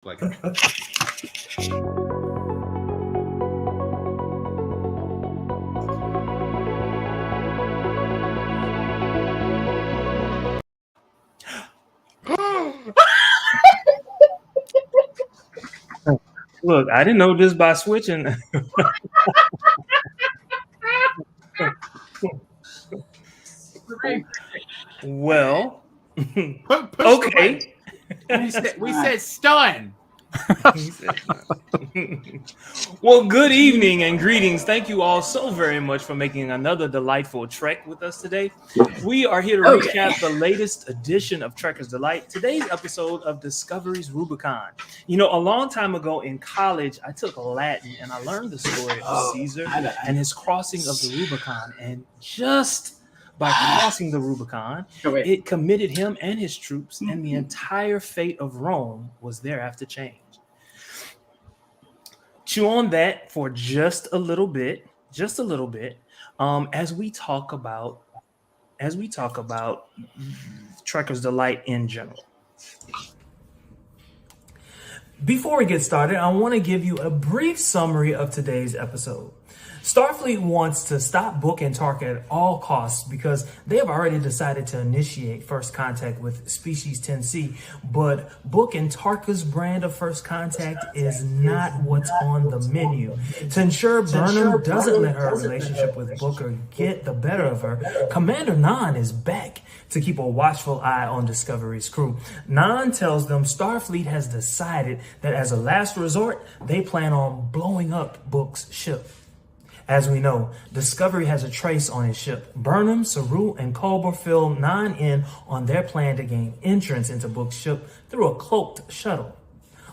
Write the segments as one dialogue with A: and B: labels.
A: Like
B: Look, I didn't know this by switching. Well,
A: push
B: okay.
A: we said stun.
B: Well, good evening and greetings. Thank you all so very much for making another delightful trek with us today. We are here to recap the latest edition of Trekker's Delight. Today's episode of Discovery's Rubicon. You know, a long time ago in college, I took Latin and I learned the story of Caesar and his crossing of the Rubicon. And just by crossing the Rubicon, it committed him and his troops, and the entire fate of Rome was thereafter changed. Chew on that for just a little bit, as we talk about Trekker's Delight in general. Before we get started, I want to give you a brief summary of today's episode. Starfleet wants to stop Book and Tark at all costs because they have already decided to initiate first contact with Species 10C, but Book and Tarka's brand of first contact is not what's on the menu. To ensure Burnham doesn't let her relationship with Booker get the better of her, Commander Nan is back to keep a watchful eye on Discovery's crew. Nan tells them Starfleet has decided that as a last resort, they plan on blowing up Book's ship. As we know, Discovery has a trace on his ship. Burnham, Saru, and Culber fill Nan in on their plan to gain entrance into Book's ship through a cloaked shuttle.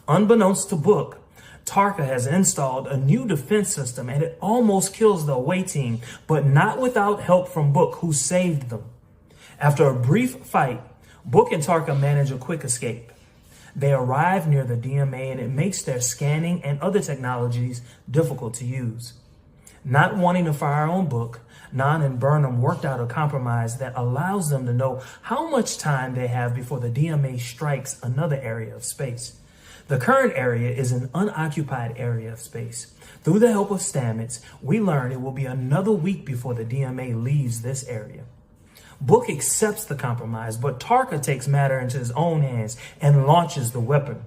B: Unbeknownst to Book, Tarka has installed a new defense system and it almost kills the away team, but not without help from Book, who saved them. After a brief fight, Book and Tarka manage a quick escape. They arrive near the DMA and it makes their scanning and other technologies difficult to use. Not wanting to fire on Book, Nan and Burnham worked out a compromise that allows them to know how much time they have before the DMA strikes another area of space. The current area is an unoccupied area of space. Through the help of Stamets, we learn it will be another week before the DMA leaves this area. Book accepts the compromise, but Tarka takes matter into his own hands and launches the weapon.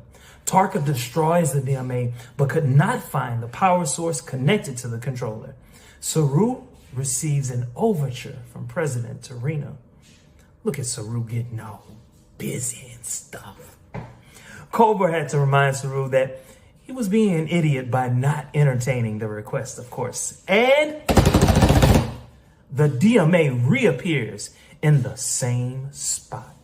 B: Tarka destroys the DMA, but could not find the power source connected to the controller. Saru receives an overture from President Torino. Look at Saru getting all busy and stuff. Culber had to remind Saru that he was being an idiot by not entertaining the request, of course. And the DMA reappears in the same spot.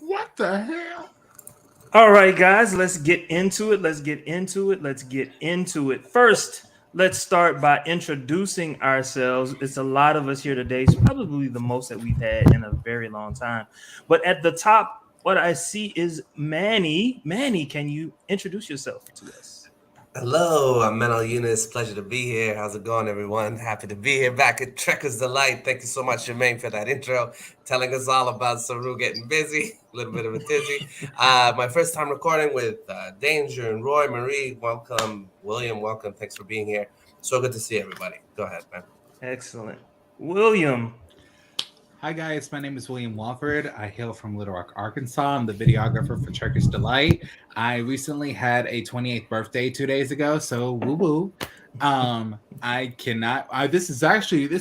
A: What the hell?
B: All right, guys, let's get into it. First, let's start by introducing ourselves. It's a lot of us here today. It's probably the most that we've had in a very long time. But at the top, what I see is Manny. Manny, can you introduce yourself to us?
C: Hello, I'm Mental Eunice. Pleasure to be here. How's it going, everyone? Happy to be here back at Trekker's Delight. Thank you so much, Jermaine, for that intro, telling us all about Saru getting busy, a little bit of a tizzy. My first time recording with Danger and Roy, Marie. Welcome. William, welcome. Thanks for being here. So good to see everybody. Go ahead, man.
B: Excellent. William.
A: Hi guys, my name is William Walford. I hail from Little Rock, Arkansas. I'm the videographer for Trekker's Delight. I recently had a 28th birthday 2 days ago, so woo-woo. It's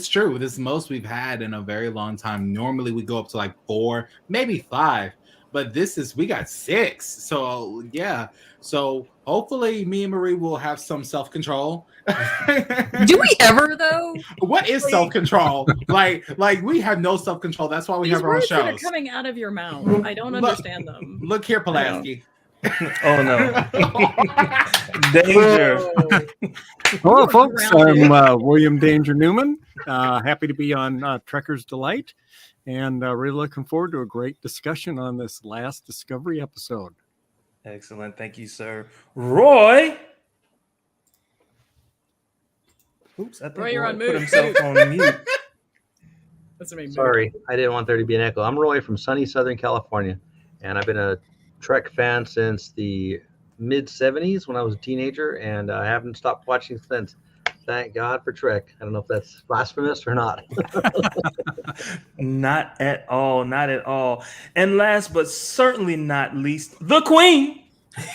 A: true. This is the most we've had in a very long time. Normally we go up to like 4, maybe 5, but we got 6. So yeah. So hopefully me and Marie will have some self-control.
D: Do we ever though?
A: What is self-control? like we have no self-control. That's why we have our own
D: shows. That are
A: shows.
D: coming out of your mouth. I don't understand them.
A: Look here, Pulaski.
B: Oh no. Danger.
E: Hello, folks. I'm William Danger Newman. Happy to be on Trekker's Delight, and really looking forward to a great discussion on this last Discovery episode.
B: Excellent. Thank you, sir. Roy. Oops, I think
D: Roy, you're on
B: put
D: mute.
B: himself on mute.
F: Sorry, I didn't want there to be an echo. I'm Roy from sunny Southern California, and I've been a Trek fan since the mid 70s when I was a teenager, and I haven't stopped watching since. Thank God for Trek. I don't know if that's blasphemous or not.
B: Not at all. Not at all. And last but certainly not least, the Queen,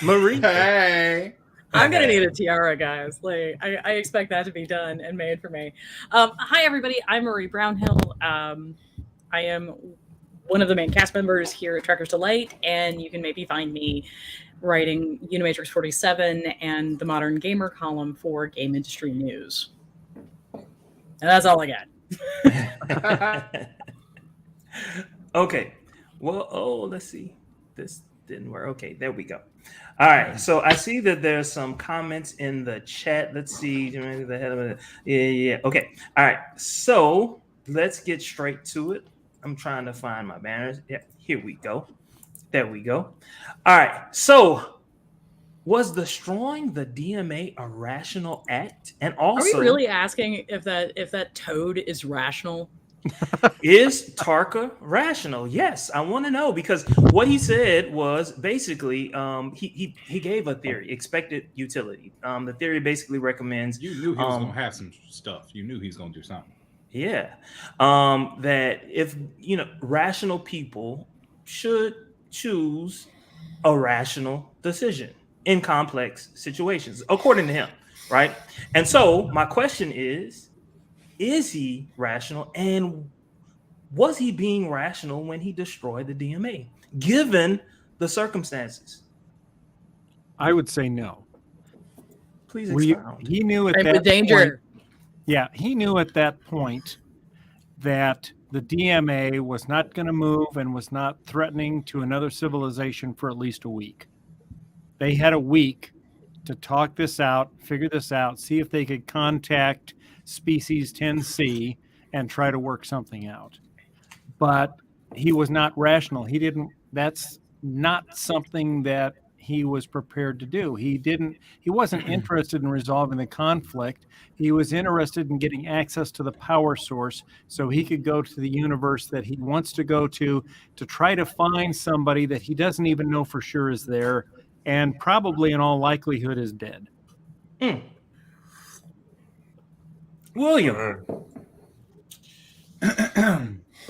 B: Marie.
A: Hey.
D: I'm gonna need a tiara, guys. Like, I expect that to be done and made for me. Hi, everybody. I'm Marie Brownhill. I am one of the main cast members here at Trekkers Delight, and you can maybe find me writing Unimatrix 47 and the Modern Gamer column for Game Industry News. And that's all I got.
B: Okay. Well, let's see. This didn't work. Okay, there we go. All right. So I see that there's some comments in the chat. Let's see. Yeah. Okay. All right. So let's get straight to it. I'm trying to find my banners. Yeah, here we go. There we go. All right. So was destroying the DMA a rational act? And also,
D: are we really asking if that toad is rational?
B: Is Tarka rational? Yes, I want to know, because what he said was basically he gave a theory, expected utility. The theory basically recommends
A: You knew he was gonna have some stuff. You knew he was gonna do something.
B: Yeah. That if rational people should choose a rational decision in complex situations, according to him, right? And so my question is he rational, and was he being rational when he destroyed the DMA, given the circumstances?
E: I would say no.
B: Please expound.
E: He knew at
D: Right,
E: that
D: with danger.
E: point. Yeah, he knew at that point that the DMA was not going to move and was not threatening to another civilization for at least a week. They had a week to talk this out, figure this out, see if they could contact species 10C and try to work something out. But he was not rational. That's not something that he was prepared to do. He wasn't interested in resolving the conflict. He was interested in getting access to the power source so he could go to the universe that he wants to go to try to find somebody that he doesn't even know for sure is there, and probably in all likelihood is dead.
B: William.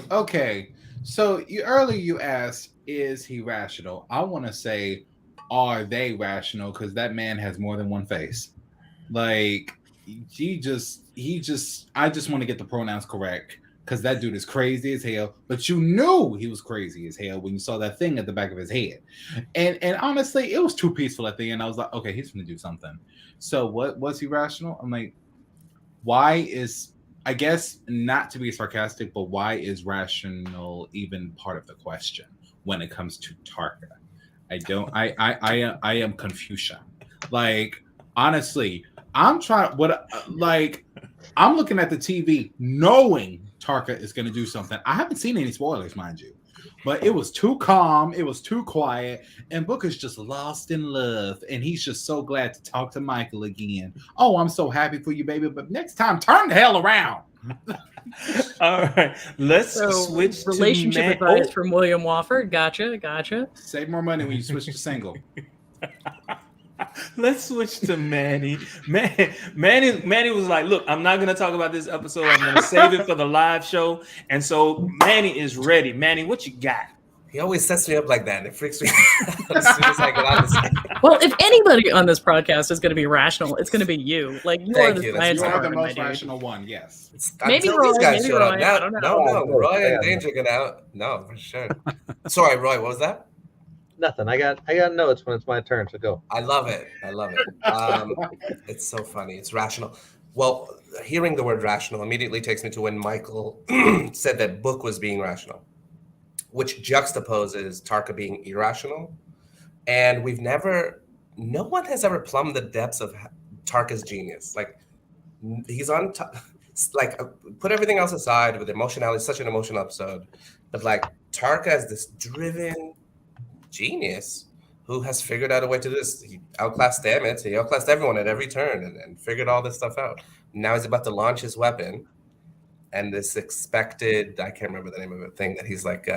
A: Okay, so earlier you asked, is he rational? I want to say, are they rational? Because that man has more than one face. Like, I just want to get the pronouns correct, because that dude is crazy as hell. But you knew he was crazy as hell when you saw that thing at the back of his head. And honestly, it was too peaceful at the end. I was like, okay, he's going to do something. So what was he rational? I'm like, why is, I guess, not to be sarcastic, but why is rational even part of the question when it comes to Tarka? I am Confucian. Like, honestly, I'm looking at the TV knowing Tarka is going to do something. I haven't seen any spoilers, mind you, but it was too calm. It was too quiet. And Booker's just lost in love. And he's just so glad to talk to Michael again. Oh, I'm so happy for you, baby. But next time, turn the hell around.
B: All right. Let's switch to
D: relationship advice from William Wofford. Gotcha.
A: Save more money when you switch to single.
B: Let's switch to Manny. Manny was like, look, I'm not going to talk about this episode. I'm going to save it for the live show. And so Manny is ready. Manny, what you got?
C: He always sets me up like that, and it freaks me out as soon as I get on this.
D: Well, if anybody on this podcast is going to be rational, it's going to be you. Like, you are the science
A: You are the
D: department, my
A: most
D: dude.
A: rational one, yes.
D: Maybe
C: Until
D: Roy,
C: these guys
D: maybe
C: showed up.
D: Roy,
C: Now,
D: I don't know.
C: no, Roy and Danger get out. No, for sure. Sorry, Roy, what was that?
F: Nothing. I got notes when it's my turn, so go.
C: I love it. It's so funny. It's rational. Well, hearing the word rational immediately takes me to when Michael said that Book was being rational, which juxtaposes Tarka being irrational. And no one has ever plumbed the depths of Tarka's genius. Like, he's on top, like, put everything else aside with emotionality, such an emotional episode. But like, Tarka is this driven genius who has figured out a way to do this. He outclassed Stamets. He outclassed everyone at every turn and figured all this stuff out. Now he's about to launch his weapon. And this expected, I can't remember the name of the thing that he's like,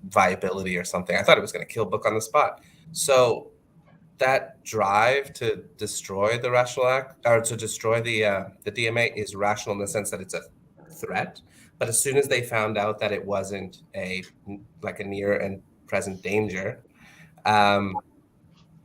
C: viability or something. I thought it was going to kill Book on the spot. So that drive to destroy the rational act, or to destroy the DMA, is rational in the sense that it's a threat. But as soon as they found out that it wasn't a near and present danger,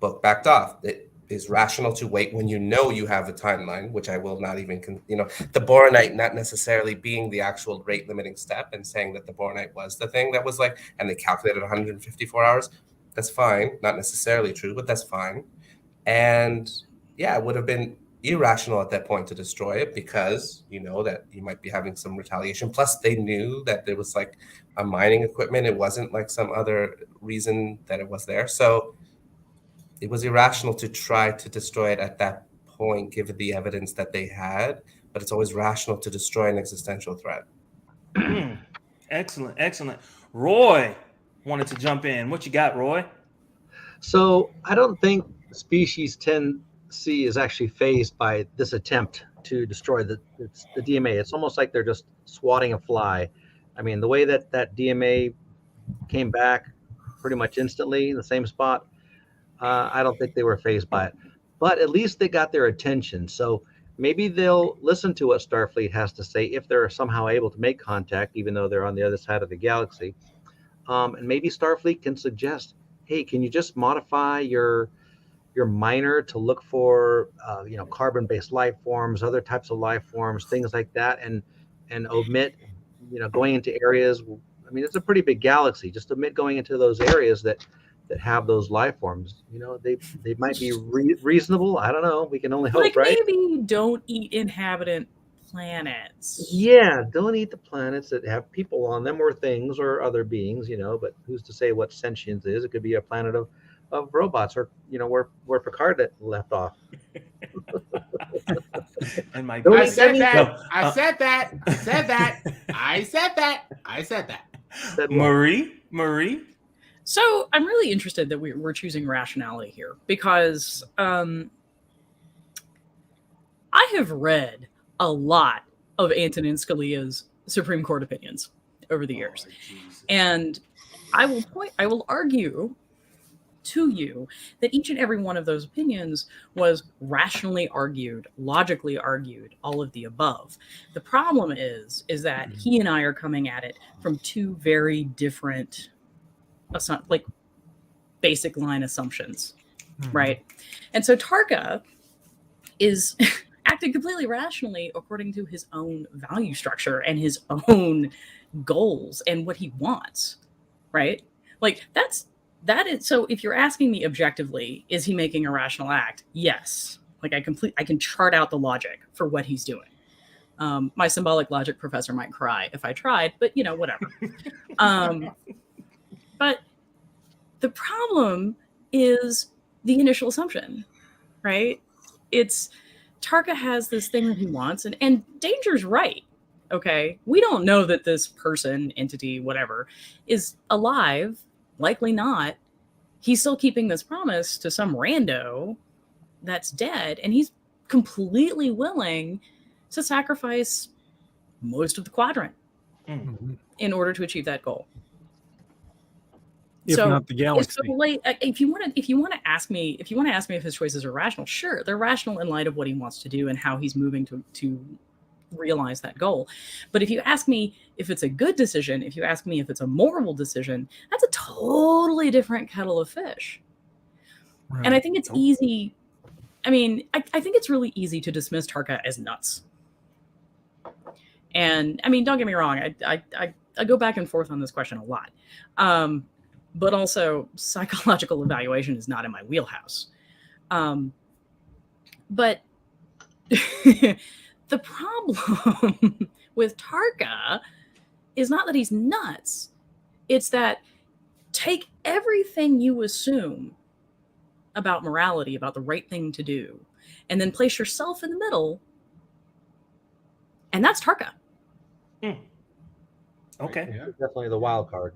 C: Book backed off. It is rational to wait when you know you have a timeline, which I will not even, the boronite not necessarily being the actual rate limiting step, and saying that the boronite was the thing that was and they calculated 154 hours. That's fine. Not necessarily true, but that's fine. And yeah, it would have been irrational at that point to destroy it, because you know that you might be having some retaliation. Plus, they knew that there was a mining equipment. It wasn't some other reason that it was there. So it was irrational to try to destroy it at that point, given the evidence that they had. But it's always rational to destroy an existential threat.
B: Excellent. Roy wanted to jump in. What you got, Roy?
F: So I don't think species 10C is actually phased by this attempt to destroy the DMA. It's almost like they're just swatting a fly. I mean, the way that DMA came back pretty much instantly in the same spot, I don't think they were phased by it. But at least they got their attention. So maybe they'll listen to what Starfleet has to say if they're somehow able to make contact, even though they're on the other side of the galaxy. And maybe Starfleet can suggest, hey, can you just modify your miner to look for carbon-based life forms, other types of life forms, things like that, and omit going into areas. I mean, it's a pretty big galaxy. Just omit going into those areas that have those life forms. They might be reasonable. I don't know. We can only hope, right?
D: Maybe don't eat inhabitant planets.
F: Yeah, don't eat the planets that have people on them or things or other beings, but who's to say what sentience is? It could be a planet of robots, or where Picard left off.
B: And my
A: I said that.
B: Marie.
D: So I'm really interested that we're choosing rationality here, because I have read a lot of Antonin Scalia's Supreme Court opinions over the years. And I will argue to you that each and every one of those opinions was rationally argued, logically argued, all of the above. The problem is that he and I are coming at it from two very different basic line assumptions, right? And so Tarka is acting completely rationally according to his own value structure and his own goals and what he wants, right? That is, so if you're asking me objectively, is he making a rational act? Yes. I can chart out the logic for what he's doing. My symbolic logic professor might cry if I tried, but whatever. But the problem is the initial assumption, right? It's Tarka has this thing that he wants, and Danger's right. Okay. We don't know that this person, entity, whatever, is alive. Likely not. He's still keeping this promise to some rando that's dead, and he's completely willing to sacrifice most of the quadrant in order to achieve that goal.
E: If not the galaxy.
D: So if you want to ask me if his choices are rational, sure, they're rational in light of what he wants to do and how he's moving to realize that goal. But if you ask me if it's a good decision, if you ask me if it's a moral decision, that's a totally different kettle of fish. Right. And I think it's easy. I mean, I think it's really easy to dismiss Tarka as nuts. And I mean, don't get me wrong. I go back and forth on this question a lot. But also psychological evaluation is not in my wheelhouse. But the problem with Tarka is not that he's nuts. It's that take everything you assume about morality, about the right thing to do, and then place yourself in the middle. And that's Tarka.
B: Okay.
F: Yeah. Definitely the wild card.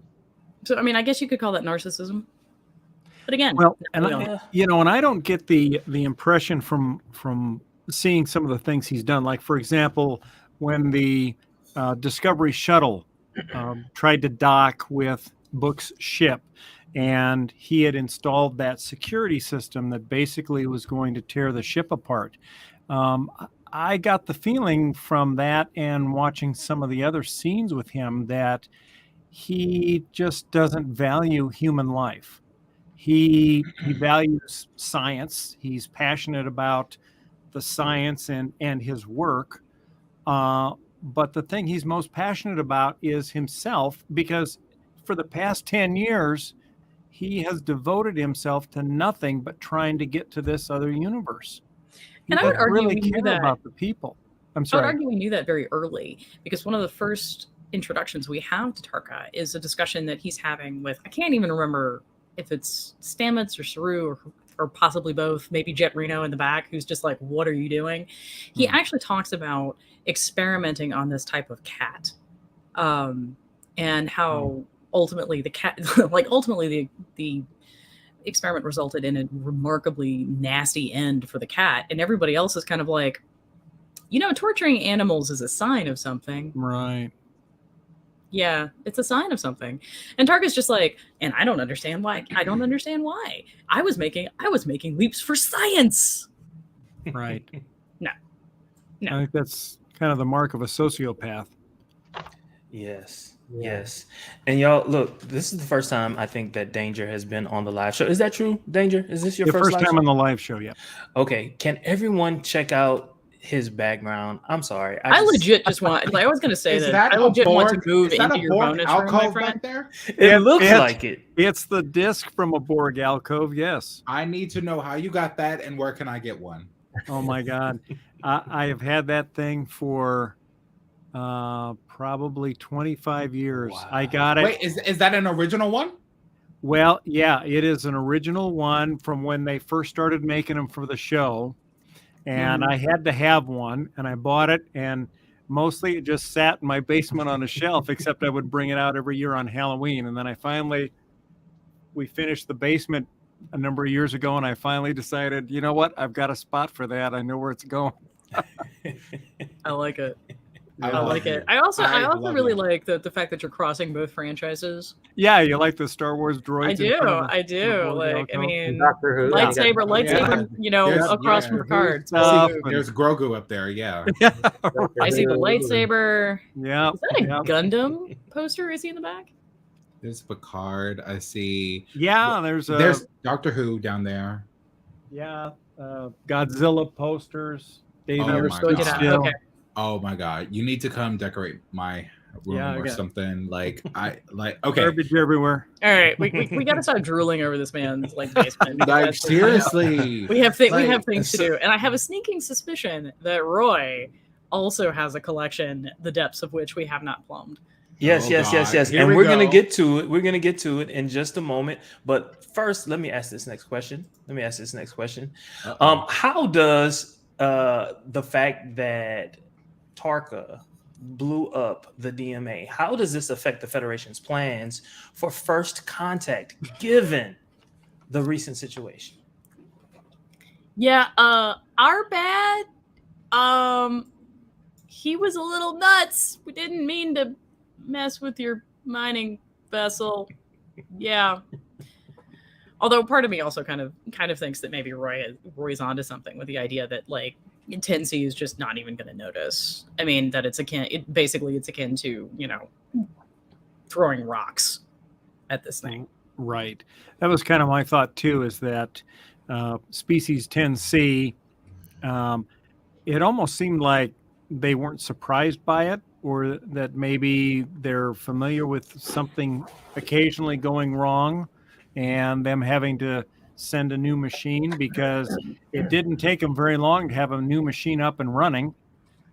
D: So, I mean, I guess you could call that narcissism. But again,
E: well, and I don't get the impression from seeing some of the things he's done. Like, for example, when the Discovery shuttle tried to dock with Book's ship, and he had installed that security system that basically was going to tear the ship apart. I got the feeling from that and watching some of the other scenes with him that he just doesn't value human life. He values science. He's passionate about the science and his work. But the thing he's most passionate about is himself, because for the past 10 years, he has devoted himself to nothing but trying to get to this other universe. He
D: And I would
E: doesn't
D: argue
E: really
D: we knew
E: care
D: that.
E: about the people. I'm
D: I would
E: sorry.
D: argue we knew that very early, because one of the first introductions we have to Tarka is a discussion that he's having with, I can't even remember if it's Stamets or Saru or possibly both, maybe Jet Reno in the back, who's just like, what are you doing? He actually talks about experimenting on this type of cat, and how ultimately the cat, the experiment resulted in a remarkably nasty end for the cat, and everybody else is kind of like, torturing animals is a sign of something.
E: Right.
D: Yeah, it's a sign of something. And Tarka's just like, and I don't understand why. I don't understand why. I was making leaps for science.
E: Right.
D: No.
E: I think that's kind of the mark of a sociopath.
G: Yes. Yes. And y'all, look, this is the first time I think that Danger has been on the live show. Is that true, Danger? Is this your
E: The
G: first
E: first
G: live
E: time
G: show?
E: on the live show, yeah.
G: Okay. Can everyone check out his background? I'm sorry.
D: I legit just want, I was going to say
A: Is
D: that I
A: a
D: legit want to
A: Borg-
D: move
A: is that
D: into
A: a
D: your
A: Borg
D: bonus room, my
A: alcove
D: friend.
A: back there?
G: It looks
E: it's-
G: like it.
E: It's the disc from a Borg alcove, yes.
A: I need to know how you got that and where can I get one?
E: Oh my God. I have had that thing for probably 25 years.
G: Wow.
E: I got it.
A: Wait, is that an original one?
E: Well, yeah, it is an original one from when they first started making them for the show. And I had to have one, and I bought it, and mostly it just sat in my basement on a shelf, except I would bring it out every year on Halloween. And then we finished the basement a number of years ago, and I finally decided, you know what? I've got a spot for that. I know where it's going.
D: I like it. I
A: love
D: like
A: you.
D: it. I also
A: love
D: really
A: you.
D: like the fact that you're crossing both franchises.
E: Yeah, you like the Star Wars droids?
D: I do.
E: in the Borg
D: Like, I
E: alcove?
D: mean,
F: Doctor Who.
D: lightsaber,
A: There's-
D: across
A: yeah.
D: from Picard.
E: Stuff.
A: There's Grogu up there, yeah.
D: I see the lightsaber.
E: Yeah.
D: Is that a
E: yeah.
D: Gundam poster? Is he in the back?
A: There's Picard. I see.
E: Yeah, there's
A: Doctor Who down there.
E: Godzilla posters. David
A: Oh
E: Ever
A: my
E: Stood
A: God.
E: Still.
D: Okay.
A: Oh my God! You need to come decorate my room
E: Yeah, I
A: or
E: got-
A: something. Like okay.
E: Garbage everywhere.
D: All right, we got to start drooling over this man's basement. because
A: Like
D: that's-
A: seriously,
D: we have we
A: Like,
D: have things to do, and I have a sneaking suspicion that Roy also has a collection, the depths of which we have not plumbed.
G: Yes,
A: Oh,
G: yes, yes,
A: God.
G: yes.
A: Here
G: And
A: we
G: we're gonna
A: go.
G: get to it. We're gonna get to it in just a moment. But first, let me ask this next question.
A: Uh-oh.
G: How does the fact that Tarka blew up the DMA, how does this affect the Federation's plans for first contact, given the recent situation?
D: Yeah, our bad. He was a little nuts. We didn't mean to mess with your mining vessel. Yeah. Although part of me also kind of thinks that maybe Roy's onto something with the idea that like 10C is just not even going to notice. I mean, that it's akin to, throwing rocks at this thing.
E: Right. That was kind of my thought too, is that species 10C, it almost seemed like they weren't surprised by it, or that maybe they're familiar with something occasionally going wrong and them having to send a new machine, because it didn't take them very long to have a new machine up and running.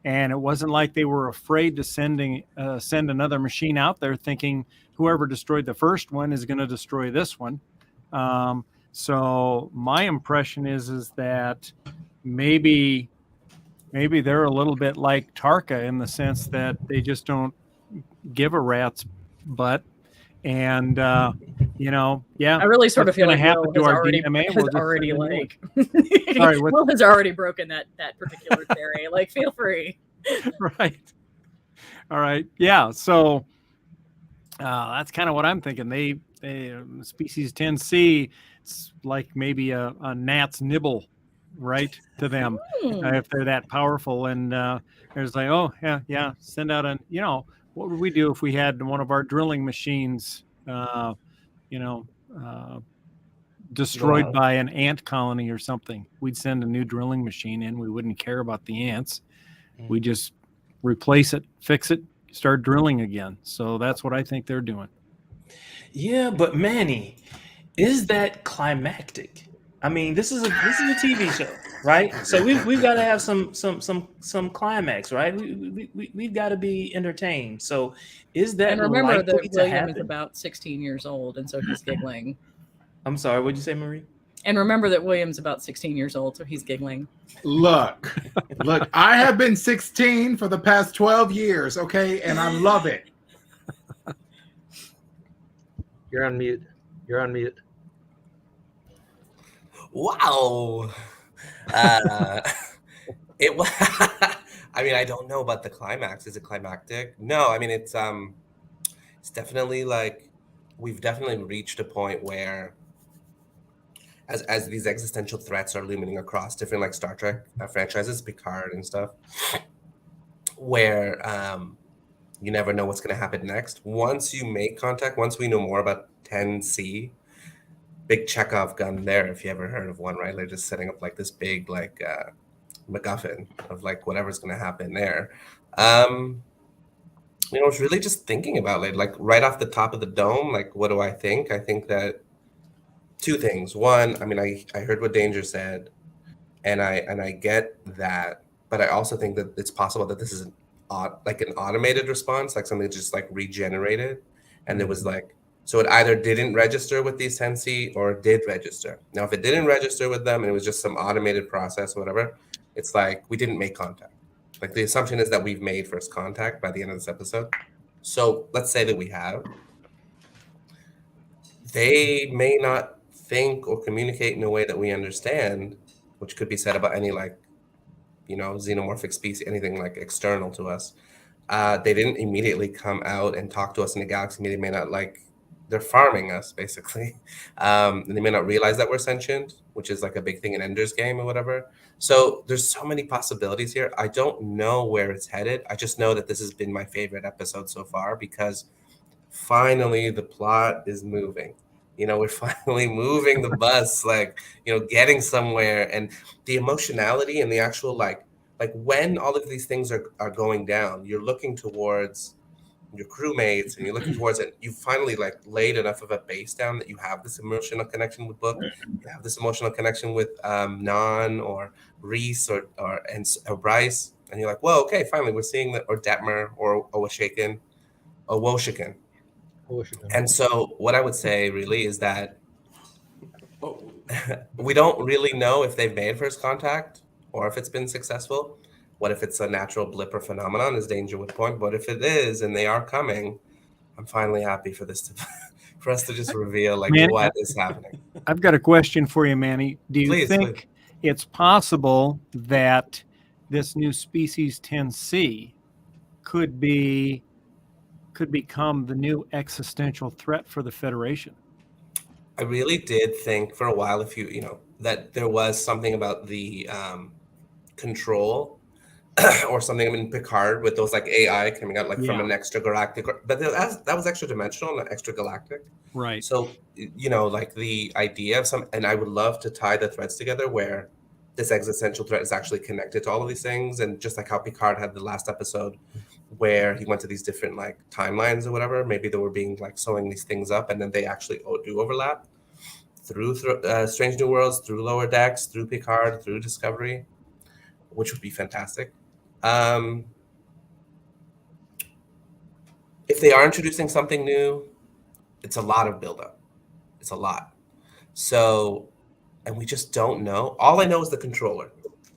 E: And it wasn't like they were afraid to send another machine out there thinking whoever destroyed the first one is going to destroy this one. So my impression is that maybe they're a little bit like Tarka in the sense that they just don't give a rat's butt. And
D: I really sort of feel like
E: happen
D: Will
E: to
D: has
E: our
D: already,
E: DMA.
D: has
E: We'll just
D: already
E: send a new
D: like
E: Sorry, what-
D: Will has already broken that particular theory. Like, feel free.
E: Right. All right. Yeah. So That's kind of what I'm thinking. They species 10C, it's like maybe a gnat's nibble, right, to them if they're that powerful. And there's like, oh yeah, send out what would we do if we had one of our drilling machines, you know, destroyed by an ant colony or something? We'd send a new drilling machine in. We wouldn't care about the ants. We just replace it, fix it, start drilling again. So that's what I think they're doing.
G: Yeah, but Manny, is that climactic? I mean, this is a TV show, right? So we've got to have some climax, right? We've got to be entertained. So is that
D: And remember
G: likely
D: that
G: to
D: William
G: happen?
D: is about 16 years old, and so he's giggling.
G: I'm sorry, what'd you say, Marie?
D: And remember that William's about 16 years old, so he's giggling.
A: Look, I have been 16 for the past 12 years, okay? And I love it.
F: You're on mute. You're on mute.
C: Wow. It was. I mean, I don't know about the climax. Is it climactic? No. I mean, it's definitely like we've definitely reached a point where, as these existential threats are looming across different like Star Trek franchises, Picard and stuff, where you never know what's going to happen next. Once you make contact, once we know more about 10C, big Chekhov gun there, if you ever heard of one, right? They're just setting up like this big like MacGuffin of like whatever's going to happen there. It's really just thinking about it, like right off the top of the dome, like what do I think? I think that two things. One, I mean, I heard what Danger said, and I get that, but I also think that it's possible that this is an automated response, like something just like regenerated, and there was like, so it either didn't register with these 10C or did register. Now, if it didn't register with them and it was just some automated process or whatever, it's like we didn't make contact. Like the assumption is that we've made first contact by the end of this episode. So let's say that we have. They may not think or communicate in a way that we understand, which could be said about any like, xenomorphic species, anything like external to us. They didn't immediately come out and talk to us in the galaxy. They may not they're farming us basically. And they may not realize that we're sentient, which is like a big thing in Ender's Game or whatever. So there's so many possibilities here. I don't know where it's headed. I just know that this has been my favorite episode so far because finally the plot is moving. We're finally moving the bus, getting somewhere, and the emotionality and the actual like when all of these things are going down, you're looking towards your crewmates and you're looking towards it. You finally laid enough of a base down that you have this emotional connection with Book, you have this emotional connection with Nan or Reese or Bryce, and you're like, well, okay, finally we're seeing that, or Detmer or Woshikin. And so what I would say really is that we don't really know if they've made first contact or if it's been successful. What if it's a natural blip or phenomenon, as Danger would point? But if it is and they are coming, I'm finally happy for this for us to just reveal
E: Manny,
C: what is happening.
E: I've got a question for you, Manny. Do you think it's possible that this new species 10C could become the new existential threat for the Federation?
C: I really did think for a while, that there was something about the control or something in Picard with those AI coming out from an extragalactic, but that was extra dimensional, not extra galactic.
E: Right.
C: So, the idea of and I would love to tie the threads together where this existential threat is actually connected to all of these things. And just like how Picard had the last episode where he went to these different timelines or whatever, maybe they were being sewing these things up and then they actually do overlap through Strange New Worlds, through Lower Decks, through Picard, through Discovery, which would be fantastic. If they are introducing something new, it's a lot of buildup. It's a lot. So, and we just don't know. All I know is the controller.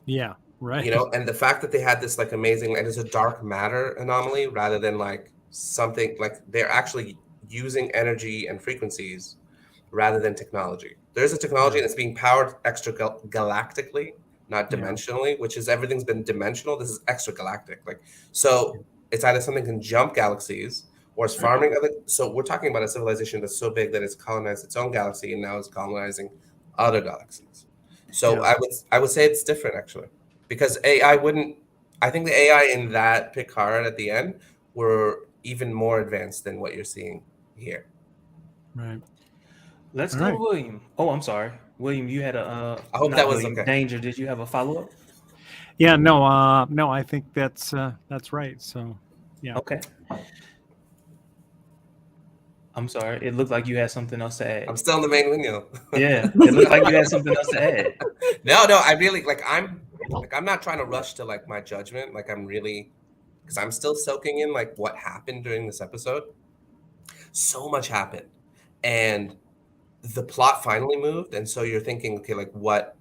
E: Yeah, right.
C: And the fact that they had this amazing, and it's a dark matter anomaly rather than something they're actually using energy and frequencies rather than technology. There's a technology that's being powered extra galactically, not dimensionally, which is everything's been dimensional. This is extra galactic. So it's either something can jump galaxies or is farming other. So we're talking about a civilization that's so big that it's colonized its own galaxy and now it's colonizing other galaxies. So
E: Yeah.
C: I would say it's different actually, because AI wouldn't. I think the AI in that Picard at the end were even more advanced than what you're seeing here.
E: Right.
G: Let's
E: All
G: go
E: right.
G: to William. Oh, I'm sorry, William. You had a.
C: I hope
G: not
C: that was
G: William,
C: okay.
G: Danger. Did you have a follow up?
E: Yeah. No. No. I think that's right. So, yeah.
G: Okay. I'm sorry. It looked like you had something else to add.
C: I'm still in the main window.
G: Yeah, it looked like you had something else to add.
C: No, I really I'm not trying to rush to like my judgment. Like I'm really, because I'm still soaking in like what happened during this episode. So much happened, and the plot finally moved, and so you're thinking, okay, like what?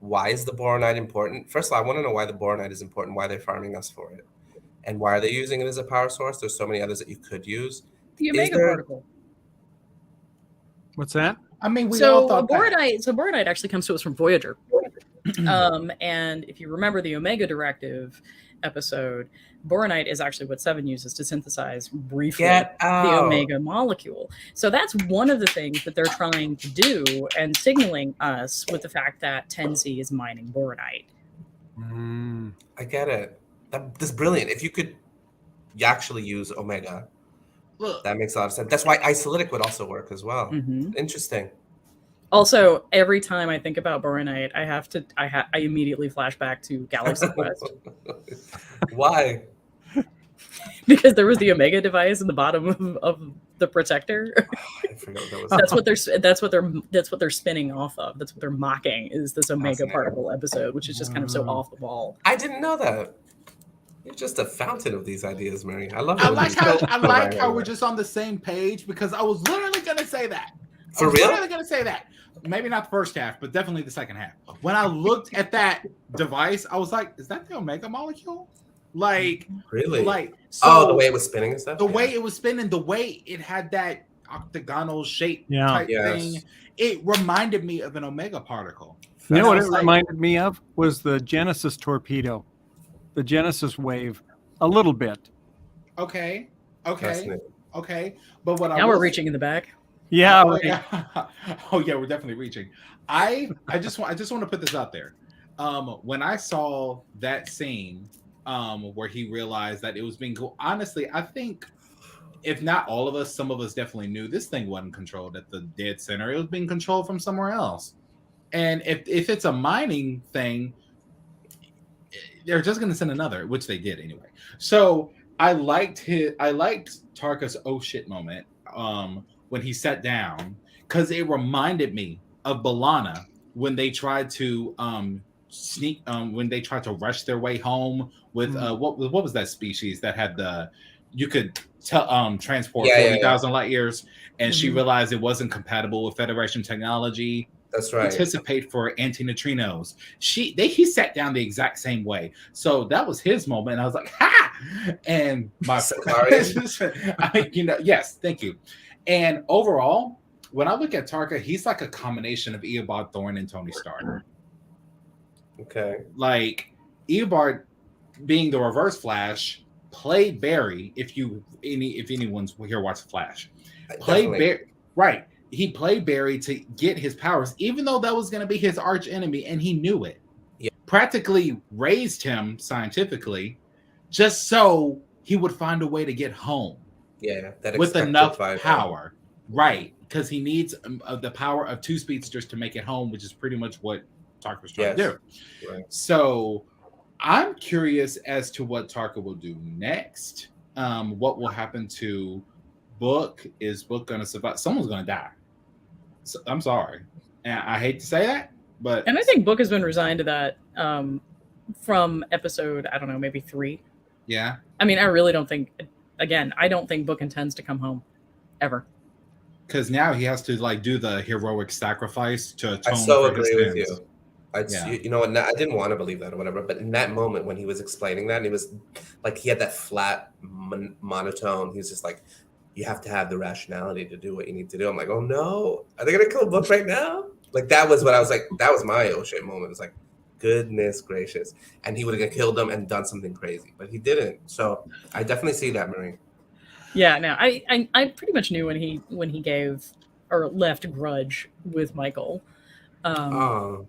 C: Why is the boronite important? First of all, I want to know why the boronite is important. Why they're farming us for it, and why are they using it as a power source? There's so many others that you could use.
D: The
C: Is
D: Omega
C: there-
D: particle.
E: What's that?
A: I mean, we all
D: So
A: thought that.
D: boronite actually comes to us from Voyager. And if you remember the Omega Directive episode, boronite is actually what Seven uses to synthesize briefly
C: Get
D: the
C: out.
D: Omega molecule. So that's one of the things that they're trying to do and signaling us with the fact that 10C is mining boronite.
E: Mm.
C: I get it. That's brilliant. If you could actually use Omega,
A: Look,
C: that makes a lot of sense. That's why isolytic would also work as well.
D: Mhm.
C: Interesting.
D: Also, every time I think about boronite, I immediately flash back to Galaxy Quest
C: Why?
D: because there was the Omega device in the bottom of the protector.
C: I forgot what that was.
D: That's what they're spinning off of. That's what they're mocking is this Omega
C: Fascinating.
D: particle episode, which is just kind of so off the wall.
C: I didn't know that. You're just a fountain of these ideas, Mary. I love it.
A: I
C: when
A: like
C: you
A: how
C: go
A: I
C: right
A: like how
C: away.
A: we're just on the same page because I was literally gonna say that.
C: For
A: I was
C: real?
A: literally gonna say that. Maybe not the first half, but definitely the second half. When I looked at that device, I was like, "Is that the Omega molecule?" Like,
C: Really?
A: like
C: The way it was spinning and stuff?
A: the way it was spinning, the way it had that octagonal shape
E: Yeah.
A: type
C: Yes.
A: thing, it reminded me of an Omega particle.
E: You know
A: And I
E: what it
A: was like-
E: reminded me of was the Genesis torpedo, the Genesis wave, a little bit.
A: Okay,
C: Fascinating.
A: okay. But what I
D: Now we're
A: will-
D: reaching in the back.
E: Yeah.
A: Oh,
E: right.
A: yeah. Oh yeah, we're definitely reaching. I just want to put this out there. When I saw that scene, where he realized that it was being honestly, I think if not all of us, some of us definitely knew this thing wasn't controlled at the dead center. It was being controlled from somewhere else. And if it's a mining thing, they're just going to send another, which they did anyway. So I liked Tarka's oh shit moment when he sat down, because it reminded me of Balana when they tried to sneak when they tried to rush their way home with what was that species that had the you could transport 40,000 light years, and she realized it wasn't compatible with Federation technology.
C: That's right.
A: Participate for antineutrinos. He sat down the exact same way. So that was his moment. And I was like, ha! And my yes, thank you. And overall, when I look at Tarka, he's like a combination of Eobard Thorne and Tony Stark.
C: Okay.
A: Like Eobard being the Reverse Flash, played Barry. If anyone's here watched Flash, played Barry. Right. He played Barry to get his powers, even though that was going to be his arch enemy, and he knew it.
C: Yeah.
A: Practically raised him scientifically, just so he would find a way to get home.
C: Yeah,
A: with enough power, right? Because he needs the power of two speedsters to make it home, which is pretty much what Tarka was trying to do.
C: Right.
A: So I'm curious as to what Tarka will do next. What will happen to Book? Is Book going to survive? Someone's going to die. So, I'm sorry, and I hate to say that, but
D: I think Book has been resigned to that from episode, I don't know, maybe 3.
A: Yeah.
D: I mean, I really don't think. Again, I don't think Book intends to come home ever.
A: Because now he has to do the heroic sacrifice to atone
C: I so
A: for his
C: agree with
A: sins.
C: you. You know what? I didn't want to believe that or whatever, but in that moment when he was explaining that, and he was like, he had that flat monotone. He was just like, you have to have the rationality to do what you need to do. I'm like, oh no, are they gonna kill Book right now? Like that was what I was like. That was my oh shit moment. It's like, goodness gracious, and he would have killed them and done something crazy, but he didn't. So I definitely see that, Marie.
D: Yeah, no, I pretty much knew when he gave or left Grudge with Michael.
C: Oh,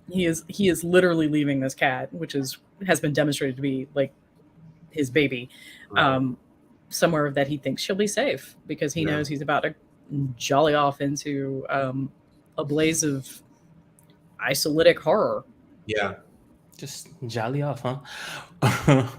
D: He is literally leaving this cat, which has been demonstrated to be like his baby,
C: right.
D: somewhere that he thinks she'll be safe because he
C: Yeah.
D: knows he's about to jolly off into a blaze of isolytic horror.
C: Yeah.
G: Just jolly off, huh?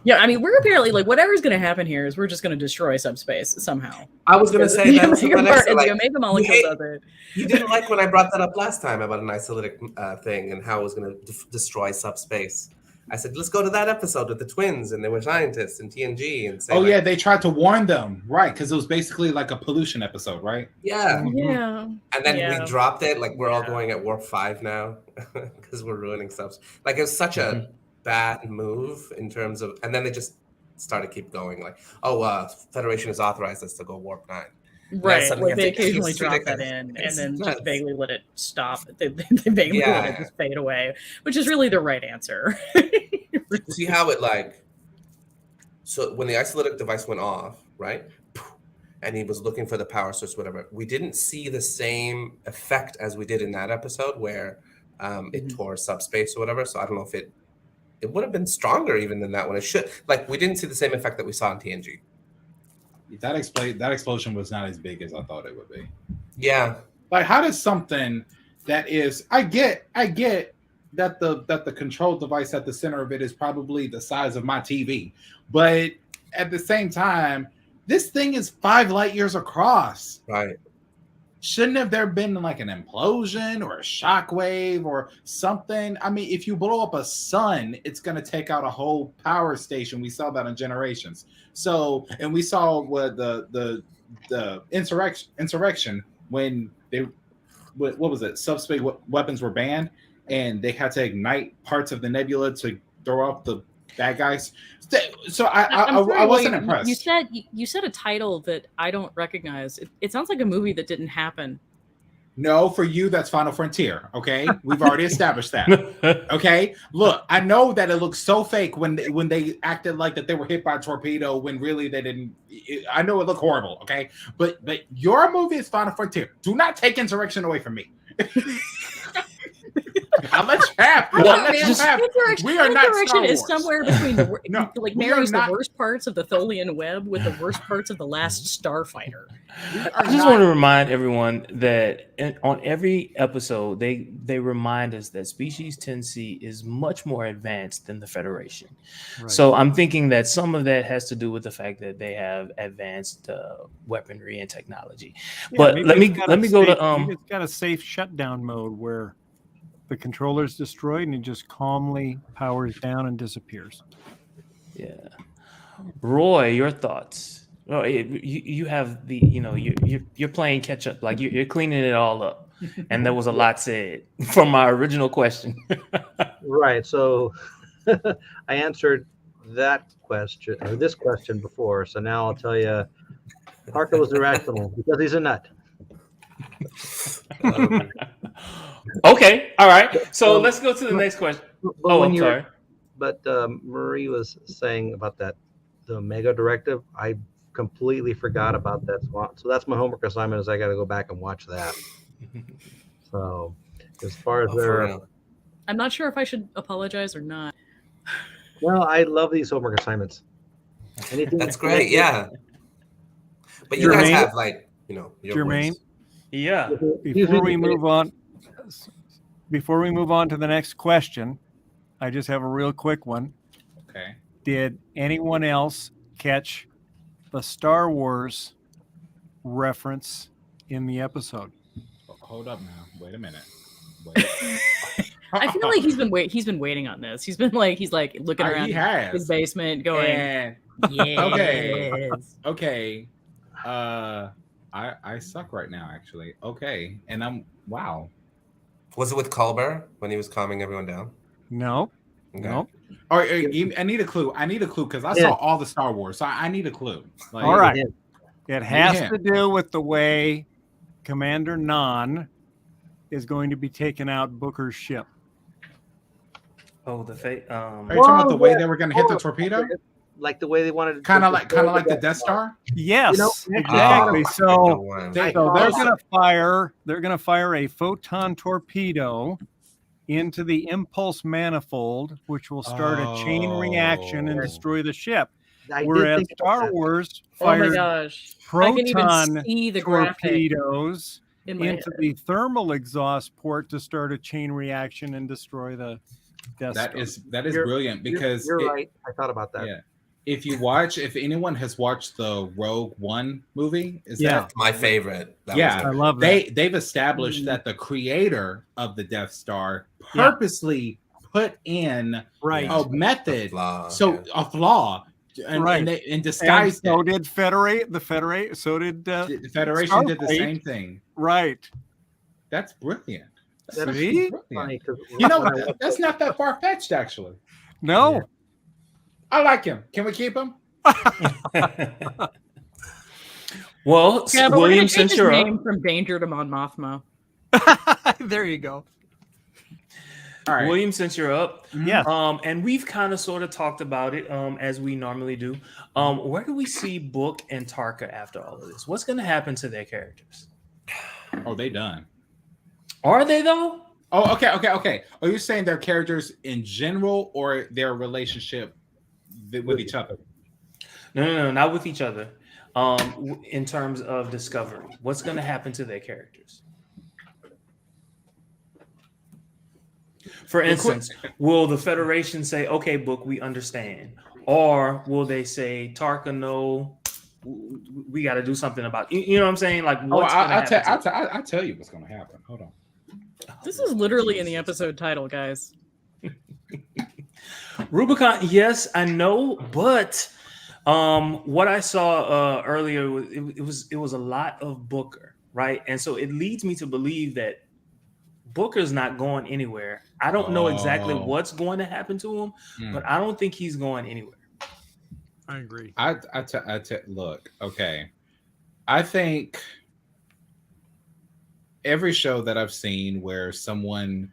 D: Yeah, I mean, we're apparently like whatever's going to happen here is we're just going to destroy subspace somehow.
C: I was gonna say
D: the
C: that was my
D: Omega
C: next.
D: part, and
C: Like,
D: the Omega molecule does it.
C: you didn't like when I brought that up last time about an isolytic thing and how it was going to destroy subspace. I said, let's go to that episode with the twins and they were scientists in TNG and say,
A: Oh
C: like,
A: yeah, they tried to warn them, right? Because it was basically like a pollution episode, right?
C: yeah.
D: Yeah,
C: And then
D: Yeah.
C: we dropped it. Like we're all
D: Yeah.
C: going at warp 5 now because we're ruining stuff. Like it was such a bad move in terms of, and then they just started keep going. Like, oh, Federation has authorized us to go warp 9.
D: right.
C: suddenly
D: Like they
C: it's
D: occasionally drop that
C: ridiculous.
D: in, and
C: It's
D: then
C: nuts.
D: just vaguely let it stop. They vaguely let it just fade away, which is really the right answer.
C: See how it like, so when the isolytic device went off, right? And he was looking for the power source, whatever. We didn't see the same effect as we did in that episode where it tore subspace or whatever. So I don't know if it would have been stronger even than that one. It should, like, we didn't see the same effect that we saw in TNG.
A: That explosion was not as big as I thought it would be.
C: Yeah.
A: Like, how does something that is, I get that the control device at the center of it is probably the size of my TV, but at the same time, this thing is 5 light years across.
C: Right.
A: Shouldn't have there been like an implosion or a shockwave or something? I mean, if you blow up a sun, it's going to take out a whole power station. We saw that in Generations. So, and we saw what the insurrection when they, what was it? Subspace weapons were banned, and they had to ignite parts of the nebula to throw off the bad guys. So I wasn't impressed.
D: You said a title that I don't recognize. It sounds like a movie that didn't happen.
A: No, for you, that's Final Frontier. Okay, we've already established that. Okay, look, I know that it looks so fake when they acted like that they were hit by a torpedo when really they didn't. I know it looked horrible. Okay, but your movie is Final Frontier. Do not take Insurrection away from me. I'll let you have. We are not Star Wars.
D: Is somewhere between the
A: No,
D: like
A: we
D: marries
A: are not-
D: the worst parts of the Tholian web with the worst parts of the Last Starfighter.
G: I just want to remind everyone that on every episode, they remind us that Species 10C is much more advanced than the Federation.
E: Right.
G: So I'm thinking that some of that has to do with the fact that they have advanced weaponry and technology.
E: Yeah,
G: But
E: maybe
G: let me
E: it's got
G: go
E: maybe
G: to
E: it's got a safe shutdown mode where the controller's destroyed and it just calmly powers down and disappears.
G: yeah. Roy, your thoughts? Oh, you have the you're playing catch up, like you're cleaning it all up, and there was a lot said from my original question.
F: Right. So I answered that question or this question before. So now I'll tell you, Parker was irrational because he's a nut.
G: Okay, all right. So let's go to the next question. I'm sorry.
F: But Marie was saying about the Omega directive. I completely forgot about that. So that's my homework assignment. Is I got to go back and watch that. So as far as
D: I'm not sure if I should apologize or not.
F: well, I love these homework assignments. Anything
C: That's great. Yeah. But you guys have like your
E: Jermaine.
C: words.
G: Yeah.
E: Before we move on to the next question, I just have a real quick one.
A: Okay.
E: Did anyone else catch the Star Wars reference in the episode?
A: Hold up now. Wait a minute.
D: I feel like he's been waiting on this. He's like looking around his basement, going,
A: "Yes, okay." I suck right now, actually. Okay, and wow.
C: Was it with Culber when he was calming everyone down?
E: No.
C: Okay.
E: No.
A: All right, I need a clue. Because I saw all the Star Wars, so I need a clue. Like,
E: all right. It has to do with the way Commander Nan is going to be taking out Booker's ship.
G: Oh, the fate.
A: Are you talking about the way they were going to hit the torpedo?
F: like the way they wanted to
A: kind of like
F: destroy
A: the Death Star.
E: Yes,
F: You know,
E: exactly.
C: Oh,
E: So,
C: good one.
A: They-
E: so
A: they're
E: they're gonna fire a photon torpedo into the impulse manifold, which will start a chain reaction and
A: Oh.
E: destroy the ship.
F: I did
E: Whereas
F: think about
E: Star
F: that.
E: Wars
D: Oh my
E: fired
D: gosh. I can even
E: proton
D: see the graphic
E: torpedoes
D: in my
E: into
D: head.
E: the thermal exhaust port to start a chain reaction and destroy the Death Star.
A: That is
F: You're-
A: brilliant because
F: you're
A: it-
F: right. I thought about that.
A: Yeah. If anyone has watched the Rogue One movie, is
E: Yeah.
A: that
C: My favorite. That
A: Yeah.
C: was
E: I
C: it.
E: love that.
A: they've established
E: Mhm.
A: that the creator of the Death Star
E: Yeah.
A: purposely put in
E: Right.
A: a method,
C: flaw,
A: a flaw, and,
E: Right.
A: and they and
E: And
A: disguised
E: so
A: it.
E: did so did
A: The Federation did the
E: Starfleet.
A: same thing.
E: right.
A: That's brilliant. That's
F: That's
E: See?
A: brilliant.
F: Funny, 'cause
A: You know
F: when I
A: what?
F: watched
A: That's not that far fetched, actually.
E: No.
F: Yeah.
A: I like him. Can we keep him?
G: Well,
D: Yeah, but we're gonna
G: William,
D: change
G: since
D: his
G: you're
D: name
G: up,
D: from Danger to Mon Mothma.
E: There you go.
A: All right.
G: William, since you're up,
E: Yes.
G: and we've kind of sort of talked about it, as we normally do. Where do we see Book and Tarka after all of this? What's going to happen to their characters?
A: Oh, they done.
G: Are they though?
A: Oh, okay. Are you saying their characters in general or their relationship with each other?
G: No, not with each other. In terms of Discovery, what's going to happen to their characters? For instance, will the Federation say, "Okay, Book, we understand," or will they say, "Tarka, no, we got to do something about it." You know what I'm saying? Like, what's going to happen?
A: I'll tell you what's going to happen. Hold on.
D: This is literally in the episode title, guys.
G: Rubicon, yes, I know, but what I saw earlier was it was a lot of Booker, right? And so it leads me to believe that Booker's not going anywhere. I don't know exactly
A: Oh.
G: what's going to happen to him, but I don't think he's going anywhere.
E: I agree.
A: Look, okay. I think every show that I've seen where someone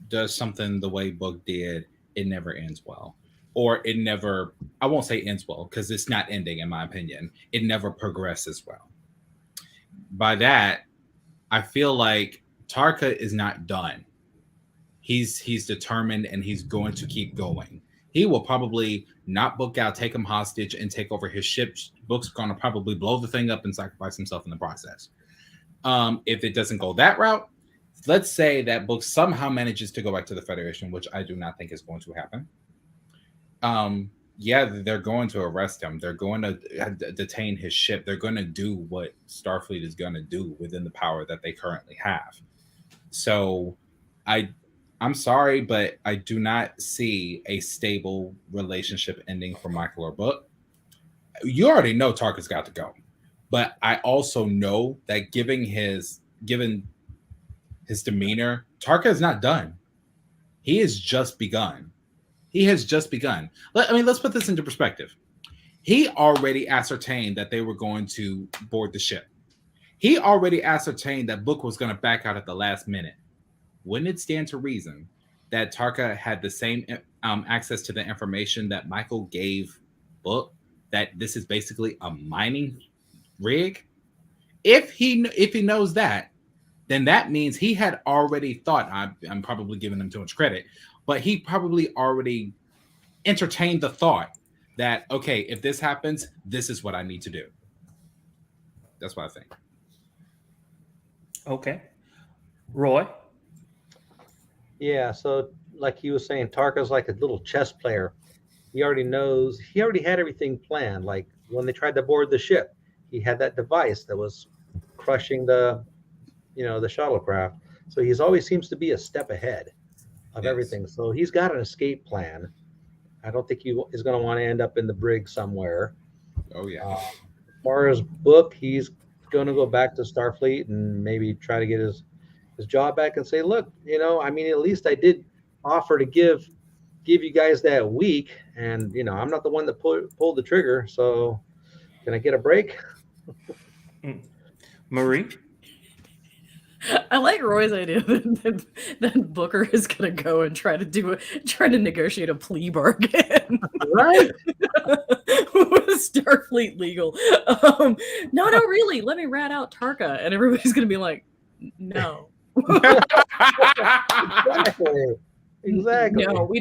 A: does something the way Book did, it never ends well. Or it never, I won't say ends well, because it's not ending, in my opinion. It never progresses well. By that, I feel like Tarka is not done. He's determined and he's going to keep going. He will probably not Book out, take him hostage, and take over his ship. Book's going to probably blow the thing up and sacrifice himself in the process. If it doesn't go that route, let's say that Book somehow manages to go back to the Federation, which I do not think is going to happen. Yeah, they're going to arrest him. They're going to detain his ship. They're going to do what Starfleet is going to do within the power that they currently have. So I'm sorry, but I do not see a stable relationship ending for Michael or Book. You already know Tarka's got to go. But I also know that given his demeanor, Tarka is not done. He has just begun. Let's put this into perspective. He already ascertained that they were going to board the ship. He already ascertained that Book was going to back out at the last minute. Wouldn't it stand to reason that Tarka had the same access to the information that Michael gave Book, that this is basically a mining rig? If he knows that, then that means he had already thought, I'm probably giving him too much credit, but he probably already entertained the thought that, okay, if this happens, this is what I need to do. That's what I think.
G: Okay. Roy?
F: Yeah, so like he was saying, Tarka's like a little chess player. He already had everything planned. Like when they tried to board the ship, he had that device that was crushing the shuttlecraft. So he's always seems to be a step ahead of everything. So he's got an escape plan. I don't think he is going to want to end up in the brig somewhere.
A: Oh yeah.
F: As far as Book, he's going to go back to Starfleet and maybe try to get his job back and say, look, at least I did offer to give you guys that week, and I'm not the one that pulled the trigger, so can I get a break?
G: Marie?
D: I like Roy's idea that Booker is gonna go and try to negotiate a plea bargain.
F: Right?
D: With Starfleet legal. No, really, let me rat out Tarka, and everybody's gonna be like, no.
F: Exactly.
D: No, we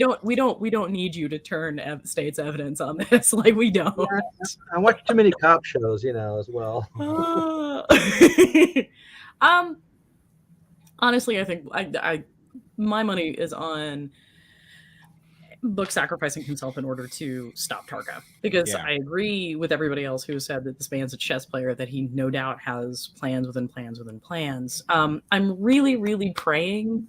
D: don't need you to turn state's evidence on this. Like, we don't.
F: Yeah, I watch too many cop shows, as well.
D: Honestly, I think my money is on Book sacrificing himself in order to stop Tarka, because I agree with everybody else who said that this man's a chess player, that he no doubt has plans within plans within plans. I'm really, really praying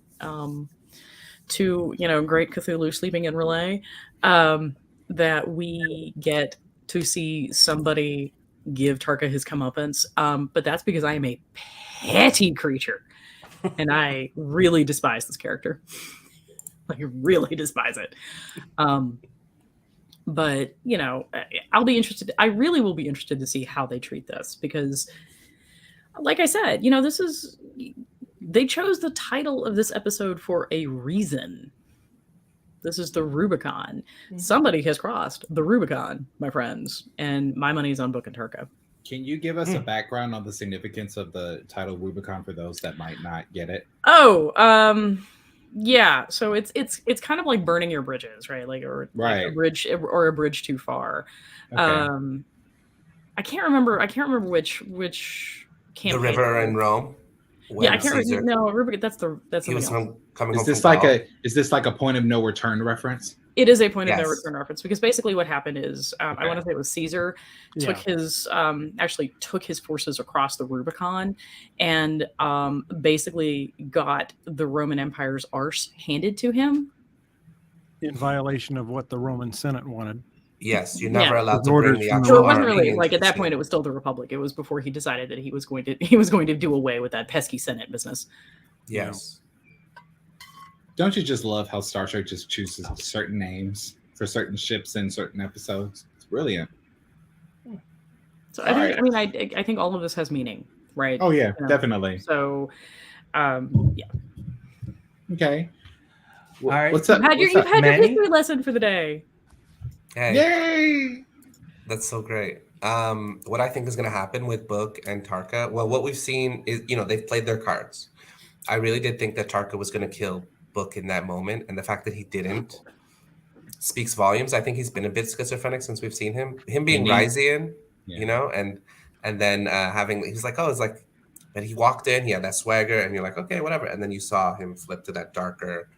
D: to great Cthulhu sleeping in Relay, that we get to see somebody give Tarka his comeuppance. But that's because I am a petty creature, and I really despise this character. Like, really despise it. But I'll be interested. I really will be interested to see how they treat this, because, like I said, they chose the title of this episode for a reason. This is the Rubicon. Mm-hmm. Somebody has crossed the Rubicon, my friends, and my money's on Book and Tarka.
A: Can you give us a background on the significance of the title Rubicon for those that might not get it?
D: Yeah, so it's kind of like burning your bridges, right? Like a bridge too far. Okay. I can't remember which campaign.
C: The river in Rome.
D: Yeah, I can't remember. No, Rubicon. That's
C: he was coming.
A: Is this like a point of no return reference?
D: It is a point of no return reference, because basically what happened is, I want to say it was Caesar took his forces across the Rubicon, and basically got the Roman Empire's arse handed to him
E: in violation of what the Roman Senate wanted.
C: Yes, you're never allowed to bring the actual.
D: So it wasn't really like, at that point it was still the Republic. It was before he decided that he was going to do away with that pesky Senate business.
C: Yes.
A: Don't you just love how Star Trek just chooses certain names for certain ships in certain episodes? It's brilliant.
D: So I think all of this has meaning, right?
A: Oh yeah, definitely.
D: So, yeah.
A: Okay.
C: All right.
A: What's up?
D: You've had your history lesson for the day.
C: Hey.
A: Yay!
C: That's so great. What I think is going to happen with Book and Tarka, well, what we've seen is, they've played their cards. I really did think that Tarka was going to kill Book in that moment, and the fact that he didn't speaks volumes. I think he's been a bit schizophrenic since we've seen him being Ryzian, and then he's like, oh, it's like, and he walked in, he had that swagger, and you're like, okay, whatever, and then you saw him flip to that darker.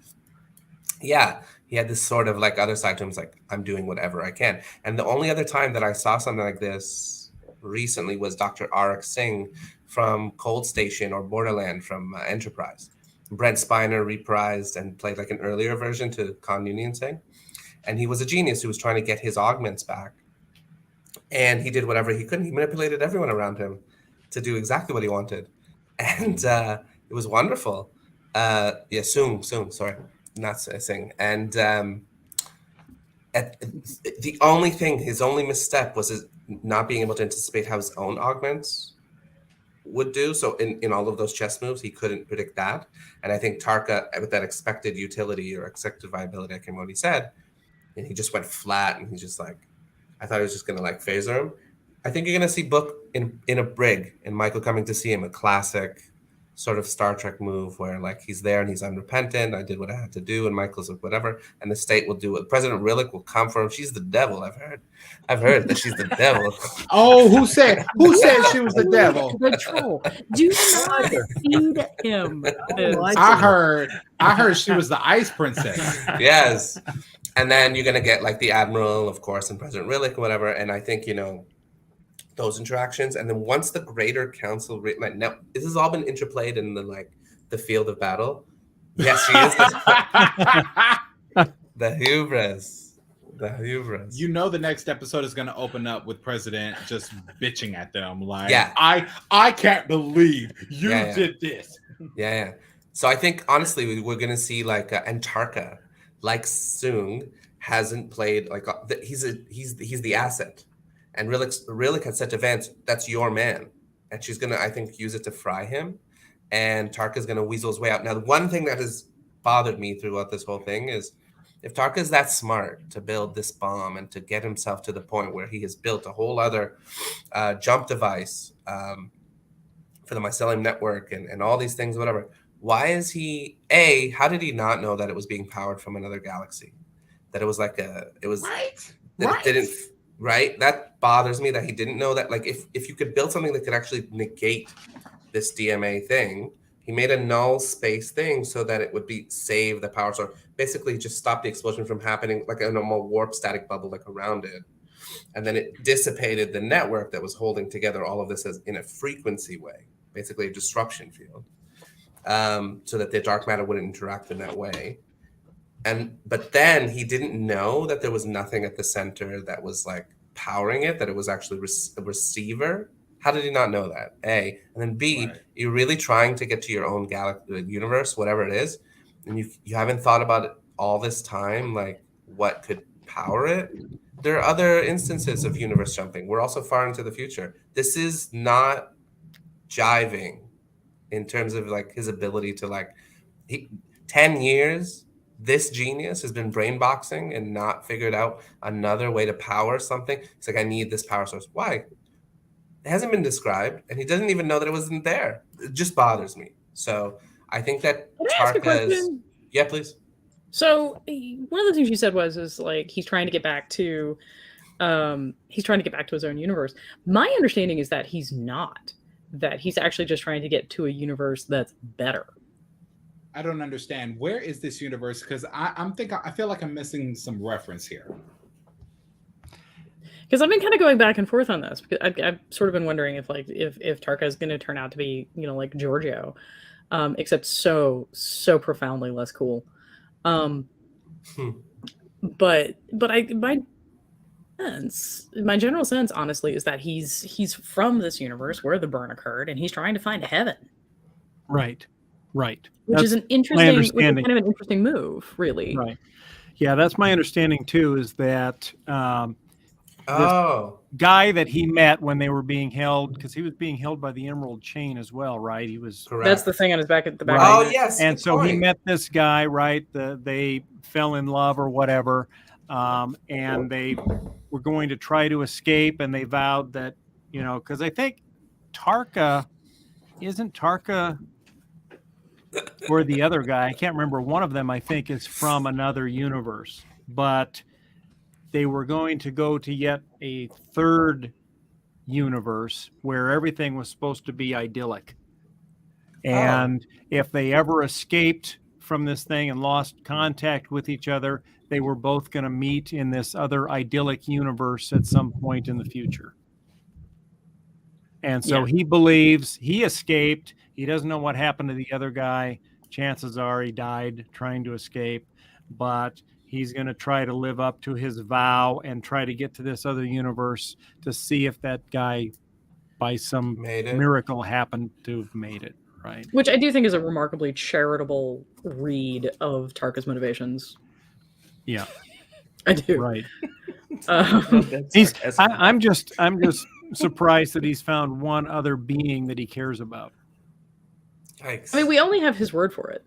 C: Yeah, he had this sort of like other side to him. It's like, I'm doing whatever I can. And the only other time that I saw something like this recently was Dr. Arak Singh from Cold Station or Borderland from Enterprise. Brent Spiner reprised and played like an earlier version to Khan Noonien Singh. And he was a genius who was trying to get his augments back. And he did whatever he could. He manipulated everyone around him to do exactly what he wanted. And it was wonderful. Soon, sorry. Not Singh. And the only thing, his only misstep was his not being able to anticipate how his own augments would do. So in all of those chess moves, he couldn't predict that. And I think Tarka, with that expected utility or expected viability, I can't remember what he said, and he just went flat, and he's just like, I thought he was just going to like phaser him. I think you're going to see Book in a brig and Michael coming to see him, a classic sort of Star Trek move where like he's there and he's unrepentant. I did what I had to do, and Michael's like whatever, and the state will do it. President Rillick will come for him. She's the devil. I've heard that she's the devil.
A: Oh, who said she was the devil?
D: The troll. Do not feed him.
A: I heard she was the ice princess.
C: Yes. And then you're gonna get like the Admiral, of course, and President Rillick or whatever. And I think those interactions, and then once the Greater Council, like now, this has all been interplayed in the field of battle. Yes, she is the hubris. The hubris.
A: The next episode is going to open up with President just bitching at them, like,
C: yeah.
A: I can't believe you did this.
C: Yeah. So I think honestly, we're going to see like Antarka, like Soong hasn't played like he's the asset. And Rillick had said to Vance, that's your man. And she's going to, I think, use it to fry him. and Tarka's going to weasel his way out. Now, the one thing that has bothered me throughout this whole thing is if Tarka's that smart to build this bomb and to get himself to the point where he has built a whole other jump device for the mycelium network and all these things, whatever, why is how did he not know that it was being powered from another galaxy? That it was like it didn't, right? That bothers me that he didn't know that. Like if you could build something that could actually negate this DMA thing, he made a null space thing so that it would save the power source, basically just stop the explosion from happening, like a normal warp static bubble like around it. And then it dissipated the network that was holding together all of this as in a frequency way, basically a disruption field, so that the dark matter wouldn't interact in that way. But then he didn't know that there was nothing at the center that was like powering it, that it was actually a receiver. How did he not know that? A. And then B, right. You're really trying to get to your own universe, whatever it is, and you haven't thought about it all this time, like what could power it. There are other instances of universe jumping. We're also far into the future. This is not jiving in terms of like his ability to 10 years, this genius has been brain boxing and not figured out another way to power something. It's like, I need this power source. Why? It hasn't been described, and he doesn't even know that it wasn't there. It just bothers me. So I think that Tarka's... Yeah, please.
D: So one of the things you said is like he's trying to get back to his own universe. My understanding is that he's not. That he's actually just trying to get to a universe that's better.
A: I don't understand. Where is this universe? Because I feel like I'm missing some reference here.
D: Because I've been kind of going back and forth on this. Because I've sort of been wondering if Tarka is going to turn out to be, like Giorgio, except so profoundly less cool. But my general sense, honestly, is that he's from this universe where the burn occurred, and he's trying to find heaven.
E: Right.
D: Which is kind of an interesting move, really.
E: Right. Yeah, that's my understanding too. Is that guy that he met when they were being held, because he was being held by the Emerald Chain as well, right? He was.
C: Correct.
D: That's the thing on his back at the back.
E: Right.
C: Oh yes.
E: And so he met this guy, right? They fell in love or whatever, and they were going to try to escape, and they vowed that, because I think Tarka or the other guy, I can't remember. One of them, I think, is from another universe, but they were going to go to yet a third universe where everything was supposed to be idyllic. And if they ever escaped from this thing and lost contact with each other, they were both going to meet in this other idyllic universe at some point in the future. And so he believes he escaped. He doesn't know what happened to the other guy. Chances are he died trying to escape, but he's going to try to live up to his vow and try to get to this other universe to see if that guy, by some miracle, happened to have made it, right?
D: Which I do think is a remarkably charitable read of Tarka's motivations.
E: Yeah,
D: I do.
E: Right. I'm just surprised that he's found one other being that he cares about.
C: Yikes.
D: I mean, we only have his word for it.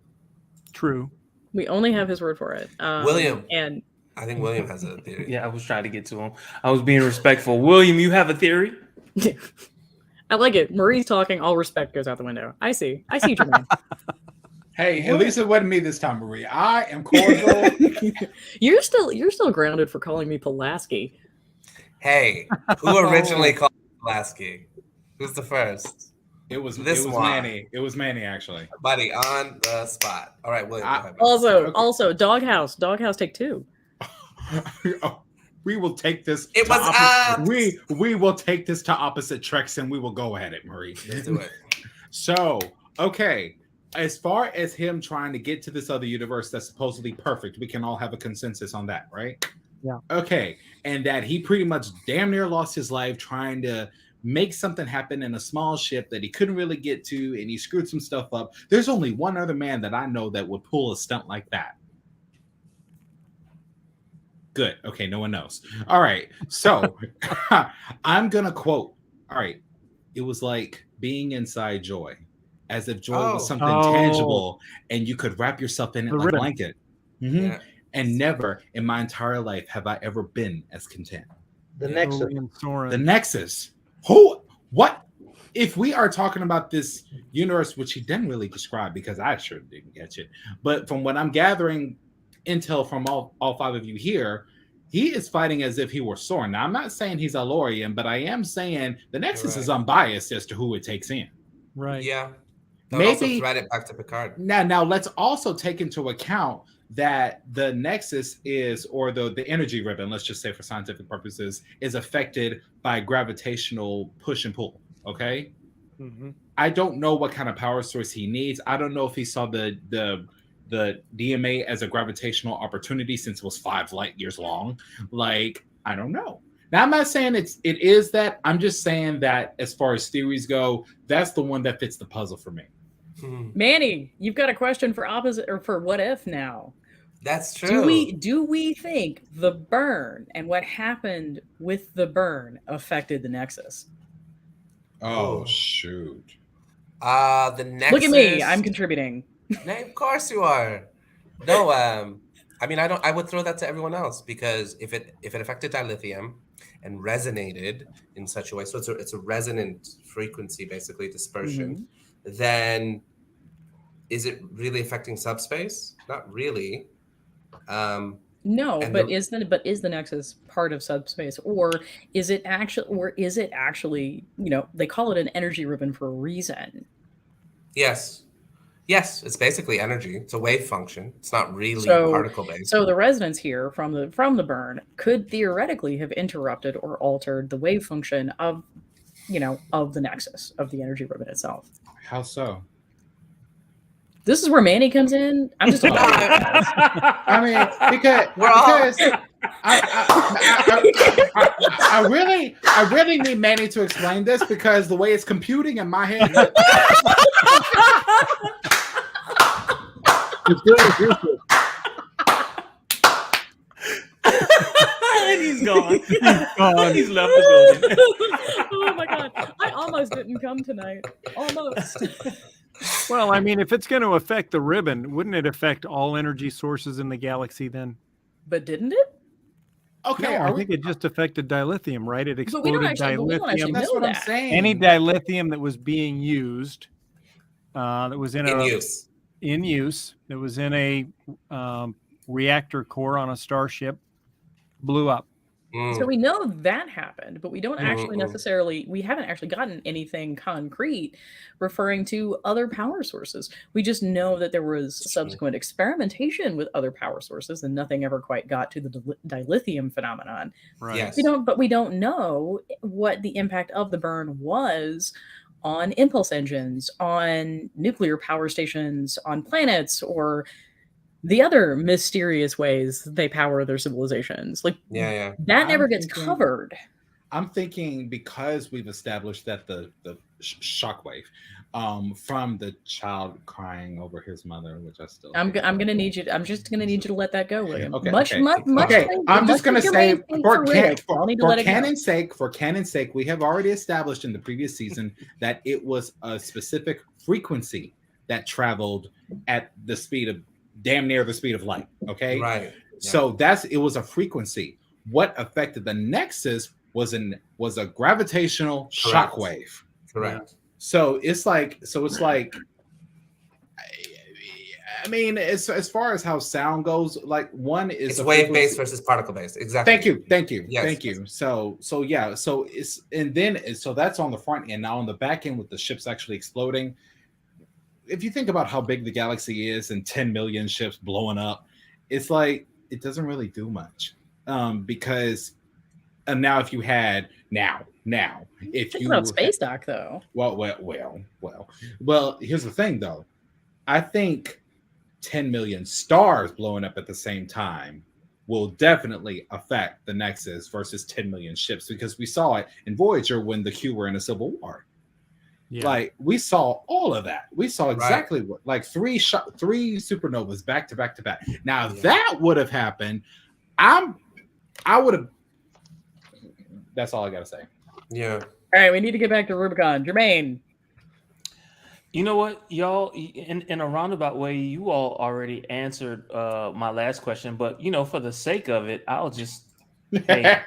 E: True.
D: We only have his word for it.
C: William.
D: And
C: I think William has a theory.
G: Yeah, I was trying to get to him. I was being respectful. William, you have a theory?
D: I like it. Marie's talking. All respect goes out the window. I see, Jermaine.
A: Hey, at least it wasn't me this time, Marie. I am cordial.
D: You're still grounded for calling me Pulaski.
C: Hey, who originally called Pulaski? Who's the first?
A: It was Manny. It was Manny, actually.
C: Buddy, on the spot. All right, William.
D: Also, Doghouse, take 2.
A: We will take this.
C: It was
A: we will take this to opposite treks, and we will go at it, Marie.
C: Let's do it.
A: So, okay, as far as him trying to get to this other universe that's supposedly perfect, we can all have a consensus on that, right?
E: Yeah.
A: Okay, and that he pretty much damn near lost his life trying to make something happen in a small ship that he couldn't really get to, and he screwed some stuff up. There's only one other man that I know that would pull a stunt like that. Good. Okay, no one knows. All right, so I'm gonna quote. All right, it was like being inside Joy, as if joy was
C: Oh.
A: something
E: Oh.
A: tangible and you could wrap yourself in it
E: The
A: like a
E: ribbon.
A: blanket. Mhm.
C: Yeah.
A: And never in my entire life have I ever been as content.
F: The
C: Yeah.
F: Nexus.
E: Totally and Soren.
A: The Nexus. Who? What? If we are talking about this universe, which he didn't really describe because I sure didn't catch it, but from what I'm gathering intel from all five of you here, he is fighting as if he were Soren. Now, I'm not saying he's Elorian, but I am saying the Nexus is
C: Right.
A: unbiased as to who it takes in.
E: Right.
C: Yeah. They'll also
A: Maybe
C: thread it back to Picard.
A: now let's also take into account that the Nexus is, or the energy ribbon, let's just say for scientific purposes, is affected by gravitational push and pull. Okay.
E: Mhm.
A: I don't know what kind of power source he needs. I don't know if he saw the DMA as a gravitational opportunity since it was 5 light years long. Like, I don't know. Now, I'm not saying it is that. I'm just saying that as far as theories go, that's the one that fits the puzzle for me.
D: Manny, you've got a question for opposite or for what if now.
C: That's true.
D: Do we think the burn and what happened with the burn affected the Nexus?
C: Oh.
A: Shoot.
C: The Nexus.
D: Look at me, I'm contributing.
C: No, of course you are. No, I mean, I would throw that to everyone else because if it affected dilithium and resonated in such a way, so it's a resonant frequency, basically dispersion, then is it really affecting subspace? Not really.
D: No,
C: and
D: but
C: the-
D: is the Nexus part of subspace, or is it actually, they call it an energy ribbon for a reason.
C: Yes, it's basically energy. It's a wave function. It's not really
D: So-
C: particle based.
D: So the resonance here from the burn could theoretically have interrupted or altered the wave function of the Nexus, of the energy ribbon itself.
A: How so?
D: This is where Manny comes in. I'm just
A: I mean, because I really need Manny to explain this because the way it's computing in my head.
F: It's doing his research.
G: And he's gone.
E: gone.
G: He's left the building.
D: Oh my god! I almost didn't come tonight. Almost.
E: Well, I mean, if it's going to affect the ribbon, wouldn't it affect all energy sources in the galaxy then?
D: But didn't it?
A: Okay,
E: No, I think it just affected dilithium, right? It
D: But we don't
E: exploded
D: actually
E: dilithium.
A: that's
D: know
A: what I'm
D: that.
A: saying.
E: Any dilithium that was being used, that was in
C: use.
E: that was in a reactor core on a starship, blew up.
D: So we know that happened, but we don't actually
C: Mm.
D: we haven't actually gotten anything concrete referring to other power sources. We just know that there was subsequent experimentation with other power sources and nothing ever quite got to the dilithium phenomenon.
E: Right.
C: Yes.
D: We don't know what the impact of the burn was on impulse engines, on nuclear power stations, on planets, or the other mysterious ways they power their civilizations. Like,
C: Yeah.
D: that never
A: I'm
D: gets
A: thinking-
D: covered.
A: I'm thinking because we've established that the shockwave from the child crying over his mother, which I still
D: I'm gonna need you. I'm just gonna need you to let that go, William.
A: Okay,
D: Much.
A: okay.
D: Much.
A: I'm just gonna say for
D: Riddick, I'll need to let it go.
A: canon's sake, we have already established in the previous season that it was a specific frequency that traveled at the speed of damn near the speed of light. Okay,
C: Right.
A: So it was a frequency. What affected the Nexus was a gravitational
C: Correct.
A: shockwave.
C: Correct.
A: So it's like I mean, as far as how sound goes, like one is
C: It's
A: a
C: wave
A: frequency-
C: based versus particle based. Exactly.
A: Thank you.
C: Yes.
A: Thank you. So yeah, so that's on the front end. Now on the back end with the ships actually exploding. If you think about how big the galaxy is and 10 million ships blowing up, it's like it doesn't really do much. Because now if you had if
D: Think
A: you
D: about space dock though.
A: well, here's the thing though. I think 10 million stars blowing up at the same time will definitely affect the Nexus versus 10 million ships because we saw it in Voyager when the Q were in a civil war.
E: Yeah.
A: Like we saw all of that. We saw exactly what, like three supernovas back to back to back. Now if that would have happened, I would have. That's all I gotta say.
C: Yeah.
D: All right, we need to get back to Rubicon. Jermaine.
G: You know what, y'all? In a roundabout way, you all already answered my last question, but for the sake of it, I'll just hey,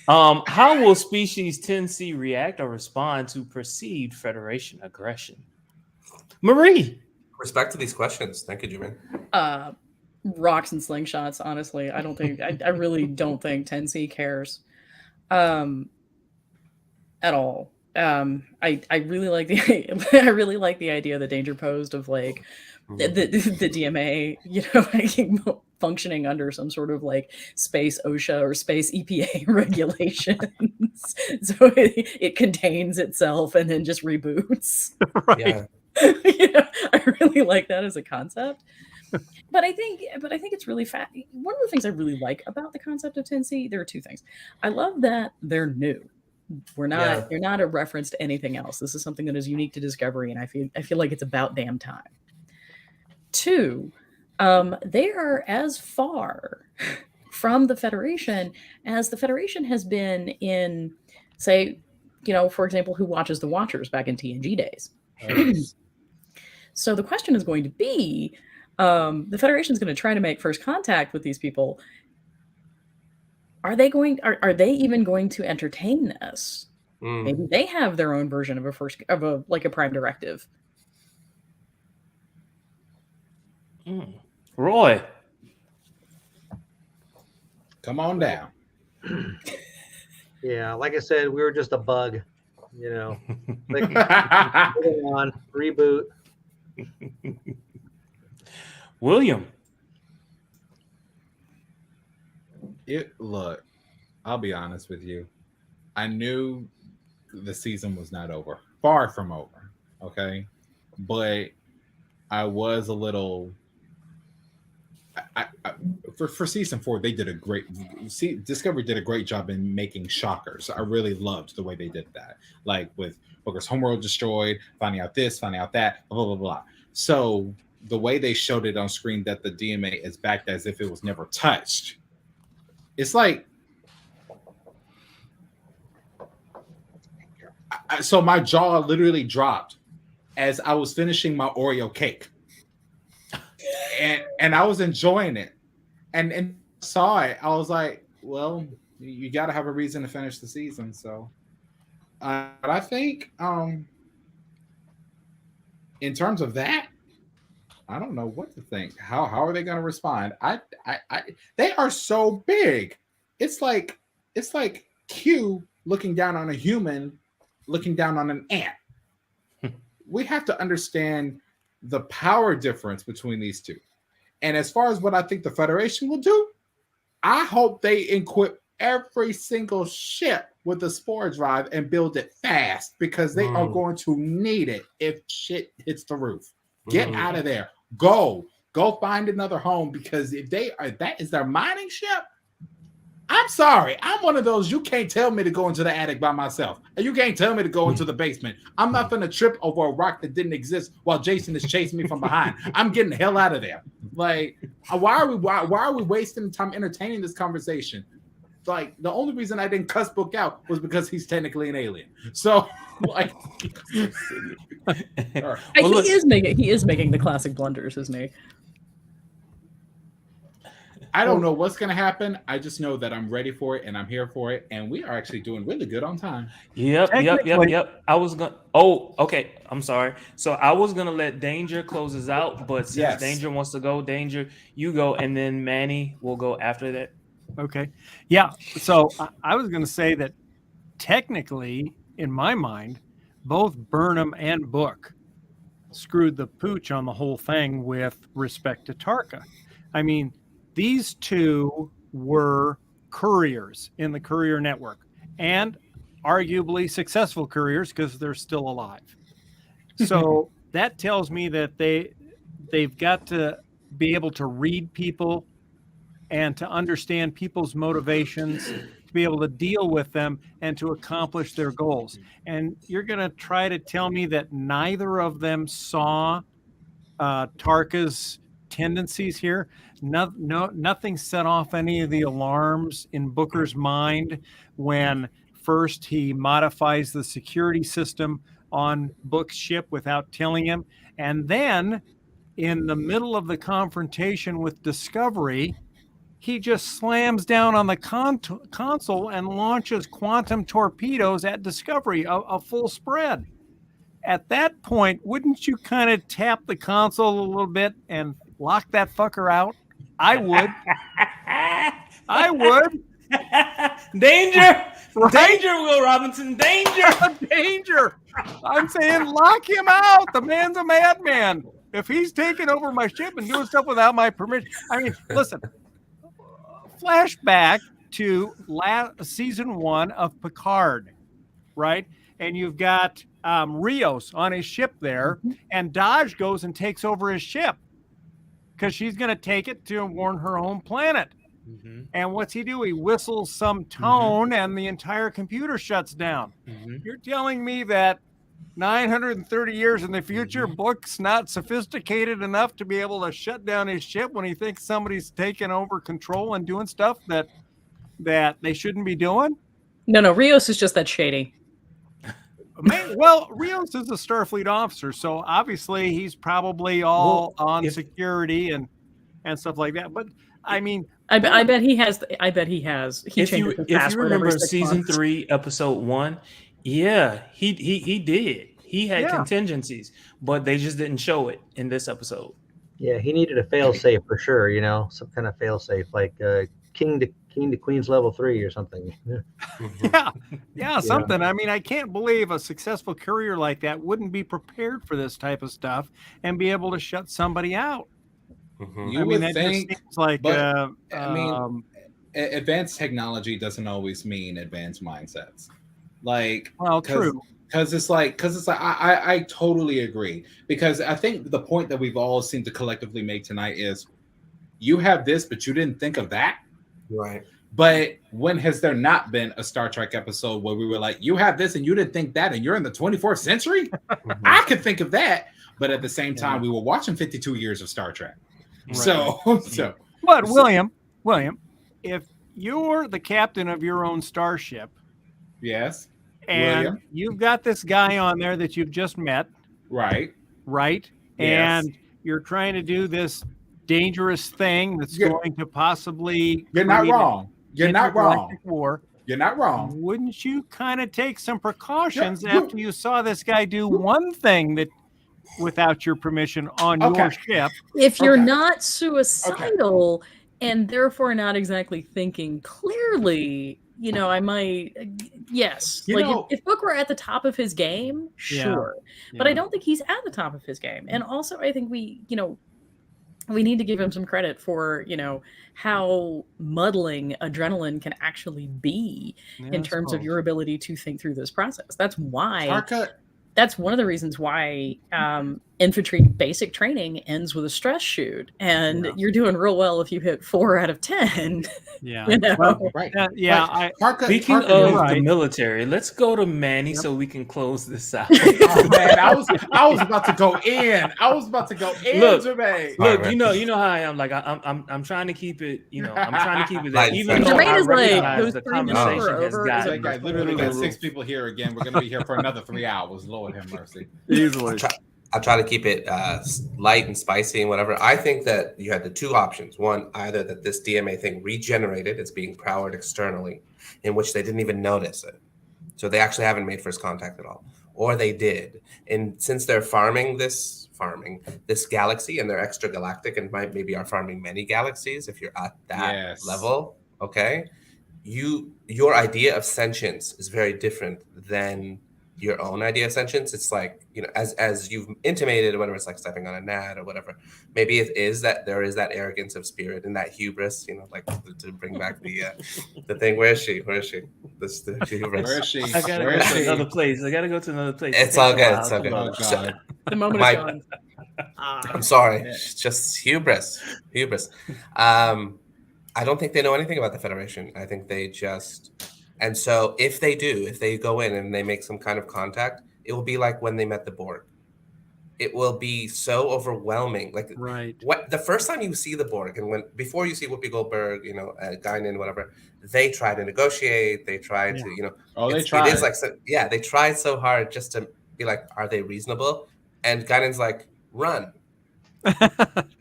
G: how will species 10C react or respond to perceived Federation aggression? Marie.
C: Respect to these questions. Thank you, Jimmy.
D: Rocks and slingshots, honestly. I really don't think 10C cares at all. I really like the I really like the idea the danger posed of like the DMA, functioning under some sort of like space OSHA or space EPA regulations. So it contains itself and then just reboots.
E: Right.
C: Yeah.
D: I really like that as a concept. But I think it's really one of the things I really like about the concept of 10C, there are two things. I love that they're new. They're not a reference to anything else. This is something that is unique to Discovery, and I feel like it's about damn time. Two, they are as far from the Federation as the Federation has been in, say, for example, who watches the Watchers back in TNG days. So the question is going to be, the Federation is going to try to make first contact with these people. Are they even going to entertain this? Maybe they have their own version of a prime directive.
G: Roy.
A: Come on down.
F: Yeah, like I said, we were just a bug, Like, moving on, reboot.
G: William.
A: Look, I'll be honest with you. I knew the season was not over. Far from over. Okay. But I was a little for season 4, they did a great Discovery did a great job in making shockers. I really loved the way they did that. Like with Booker's homeworld destroyed, finding out this, finding out that, blah, blah, blah, blah. So the way they showed it on screen that the DMA is backed as if it was never touched. It's like, so my jaw literally dropped as I was finishing my Oreo cake. And I was enjoying it, and saw it. I was like, well, you got to have a reason to finish the season. So, but I think, in terms of that, I don't know what to think. How are they going to respond? They are so big. It's like Q looking down on a human, looking down on an ant. We have to understand the power difference between these two. And as far as what I think the Federation will do, I hope they equip every single ship with a spore drive and build it fast, because they are going to need it if shit hits the roof. Get out of there. Go find another home, because if that is their mining ship, I'm sorry. I'm one of those, you can't tell me to go into the attic by myself. And you can't tell me to go into the basement. I'm not going to trip over a rock that didn't exist while Jason is chasing me from behind. I'm getting the hell out of there. Like, why are we wasting time entertaining this conversation? Like, the only reason I didn't cuss Book out was because he's technically an alien. So, like,
D: he is making the classic blunders, isn't he?
A: I don't know what's going to happen. I just know that I'm ready for it and I'm here for it. And we are actually doing really good on time.
G: Yep. I was going to... Oh, okay. I'm sorry. So I was going to let Danger close us out. But since Danger wants to go, Danger, you go. And then Manny will go after that.
E: Okay. Yeah. So I was going to say that technically, in my mind, both Burnham and Book screwed the pooch on the whole thing with respect to Tarka. I mean, these two were couriers in the courier network, and arguably successful couriers because they're still alive. So that tells me that they've got to be able to read people and to understand people's motivations, to be able to deal with them and to accomplish their goals. And you're going to try to tell me that neither of them saw Tarka's tendencies here? Nothing set off any of the alarms in Booker's mind when first he modifies the security system on Book's ship without telling him. And then in the middle of the confrontation with Discovery, he just slams down on the console and launches quantum torpedoes at Discovery, a full spread. At that point, wouldn't you kind of tap the console a little bit and lock that fucker out? I would. I would.
G: Danger!
E: Right?
G: Danger, Will Robinson! Danger!
E: Danger! I'm saying lock him out. The man's a madman. If he's taking over my ship and doing stuff without my permission, I mean, listen. Flashback to season 1 of Picard, right? And you've got Rios on his ship there, and Dodge goes and takes over his ship because she's going to take it to warn her home planet.
G: Mm-hmm.
E: And what's he do? He whistles some tone, and the entire computer shuts down.
G: Mm-hmm.
E: You're telling me that 930 years in the future, Book's not sophisticated enough to be able to shut down his ship when he thinks somebody's taking over control and doing stuff that they shouldn't be doing?
D: No, Rios is just that shady.
E: Well, Rios is a Starfleet officer, so obviously he's probably all on security and stuff like that. But I mean,
D: I bet he has. I bet he has.
G: If you remember season 3, episode 1, yeah, he did. He had contingencies, but they just didn't show it in this episode.
F: Yeah, he needed a fail-safe for sure. You know, some kind of fail-safe, like King to Queen's level 3 or something.
E: Yeah, something. I mean, I can't believe a successful courier like that wouldn't be prepared for this type of stuff and be able to shut somebody out.
A: You would think,
E: just seems like,
A: but, I mean, advanced technology doesn't always mean advanced mindsets. Like,
E: well, true.
A: Because it's like I totally agree. Because I think the point that we've all seemed to collectively make tonight is, you have this, but you didn't think of that.
C: Right.
A: But when has there not been a Star Trek episode where we were like, you have this and you didn't think that, and you're in the 24th century? I could think of that. But at the same time, we were watching 52 years of Star Trek. Right. So.
E: But William, if you're the captain of your own starship.
A: Yes.
E: And you've got this guy on there that you've just met.
A: Right.
E: Yes. And you're trying to do this dangerous thing that's going to possibly
A: You're not wrong. You're not wrong.
E: War.
A: You're not wrong.
E: Wouldn't you kind of take some precautions after you saw this guy do one thing that without your permission on your ship?
D: If you're not suicidal and therefore not exactly thinking clearly, you know, I might, yes. If Book were at the top of his game, sure. Yeah. But I don't think he's at the top of his game. And also I think we need to give him some credit for, how muddling adrenaline can actually be in terms of your ability to think through this process. That's why. That's one of the reasons why infantry basic training ends with a stress shoot, and you're doing real well if you hit 4 out of 10.
E: Yeah,
G: Speaking of the military, let's go to Manny so we can close this out.
A: Oh man, I was about to go in.
G: Look,
A: Jermaine.
G: Look, you know how I am. Like I'm trying to keep it. I'm trying to keep it there. Even though
D: Jermaine
G: I
D: is
G: recognize the conversation has gotten.
A: I literally got 6 people here again. We're gonna be here for another 3 hours. Lord have mercy.
E: Easily.
C: I try to keep it light and spicy and whatever. I think that you had the 2 options. One, either that this DMA thing regenerated, it's being powered externally, in which they didn't even notice it. So they actually haven't made first contact at all. Or they did. And since they're farming this galaxy and they're extragalactic and maybe are farming many galaxies, if you're at that level, okay, your idea of sentience is very different than your own idea of sentience. It's like, as you've intimated, whether it's like stepping on a gnat or whatever, maybe it is that there is that arrogance of spirit and that hubris, like to bring back the thing. Where is she? The hubris.
A: Where is she?
G: I gotta go to another place.
C: It's all good. It's all good.
A: Oh, God.
D: The moment is gone.
C: I'm sorry. It's just hubris. I don't think they know anything about the Federation. I think they just... And so if they go in and they make some kind of contact, it will be like when they met the Borg. It will be so overwhelming. Like what the first time you see the Borg, and before you see Whoopi Goldberg, Guinan, whatever, they try to negotiate. They try to,
A: they tried.
C: It is like, they tried so hard just to be like, are they reasonable? And Guinan's like, run.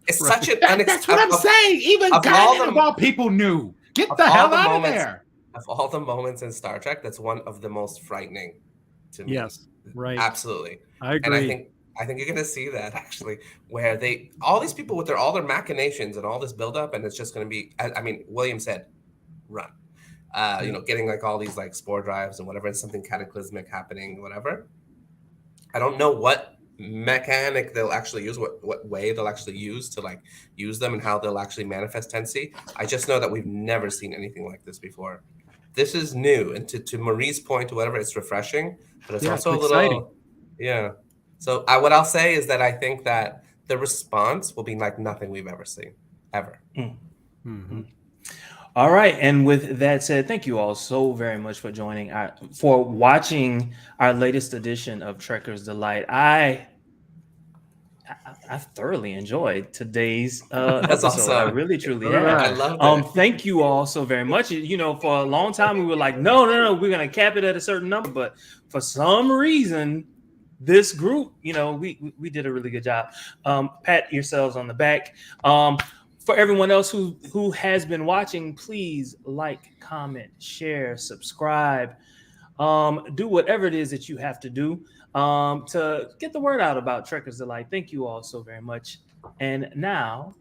C: It's
E: Right.
C: such an
A: That's what I'm saying. Even
C: of all
A: Guinan
C: the-
A: of all people knew. Get
C: of
A: the
C: all
A: hell
C: the
A: out of
C: moments-
A: there.
C: Of all the moments in Star Trek, that's one of the most frightening to me.
E: Yes, right.
C: Absolutely.
E: I agree.
C: And I think you're gonna see that actually, where all these people with all their machinations and all this buildup, and it's just gonna be. I mean, William said, "Run." You know, getting like all these like spore drives and whatever, and something cataclysmic happening, whatever. I don't know what mechanic they'll actually use, what way they'll actually use to like use them, and how they'll actually manifest 10C. I just know that we've never seen anything like this before. This is new, and to Marie's point or whatever, it's refreshing, but it's also
E: it's
C: a little
E: exciting.
C: yeah. So what I'll say is that I think that the response will be like nothing we've ever seen, ever.
E: Mm-hmm.
G: All right, and with that said, thank you all so very much for for watching our latest edition of Trekker's Delight. I thoroughly enjoyed today's episode.
C: awesome.
G: I really truly
E: All
G: have.
E: right.
C: I love it.
G: Thank you all so very much. You know, for a long time we were like, no, we're gonna cap it at a certain number, but for some reason, this group, you know, we did a really good job. Pat yourselves on the back. For everyone else who has been watching, please like, comment, share, subscribe, do whatever it is that you have to do to get the word out about Trekker's Delight. Thank you all so very much. And now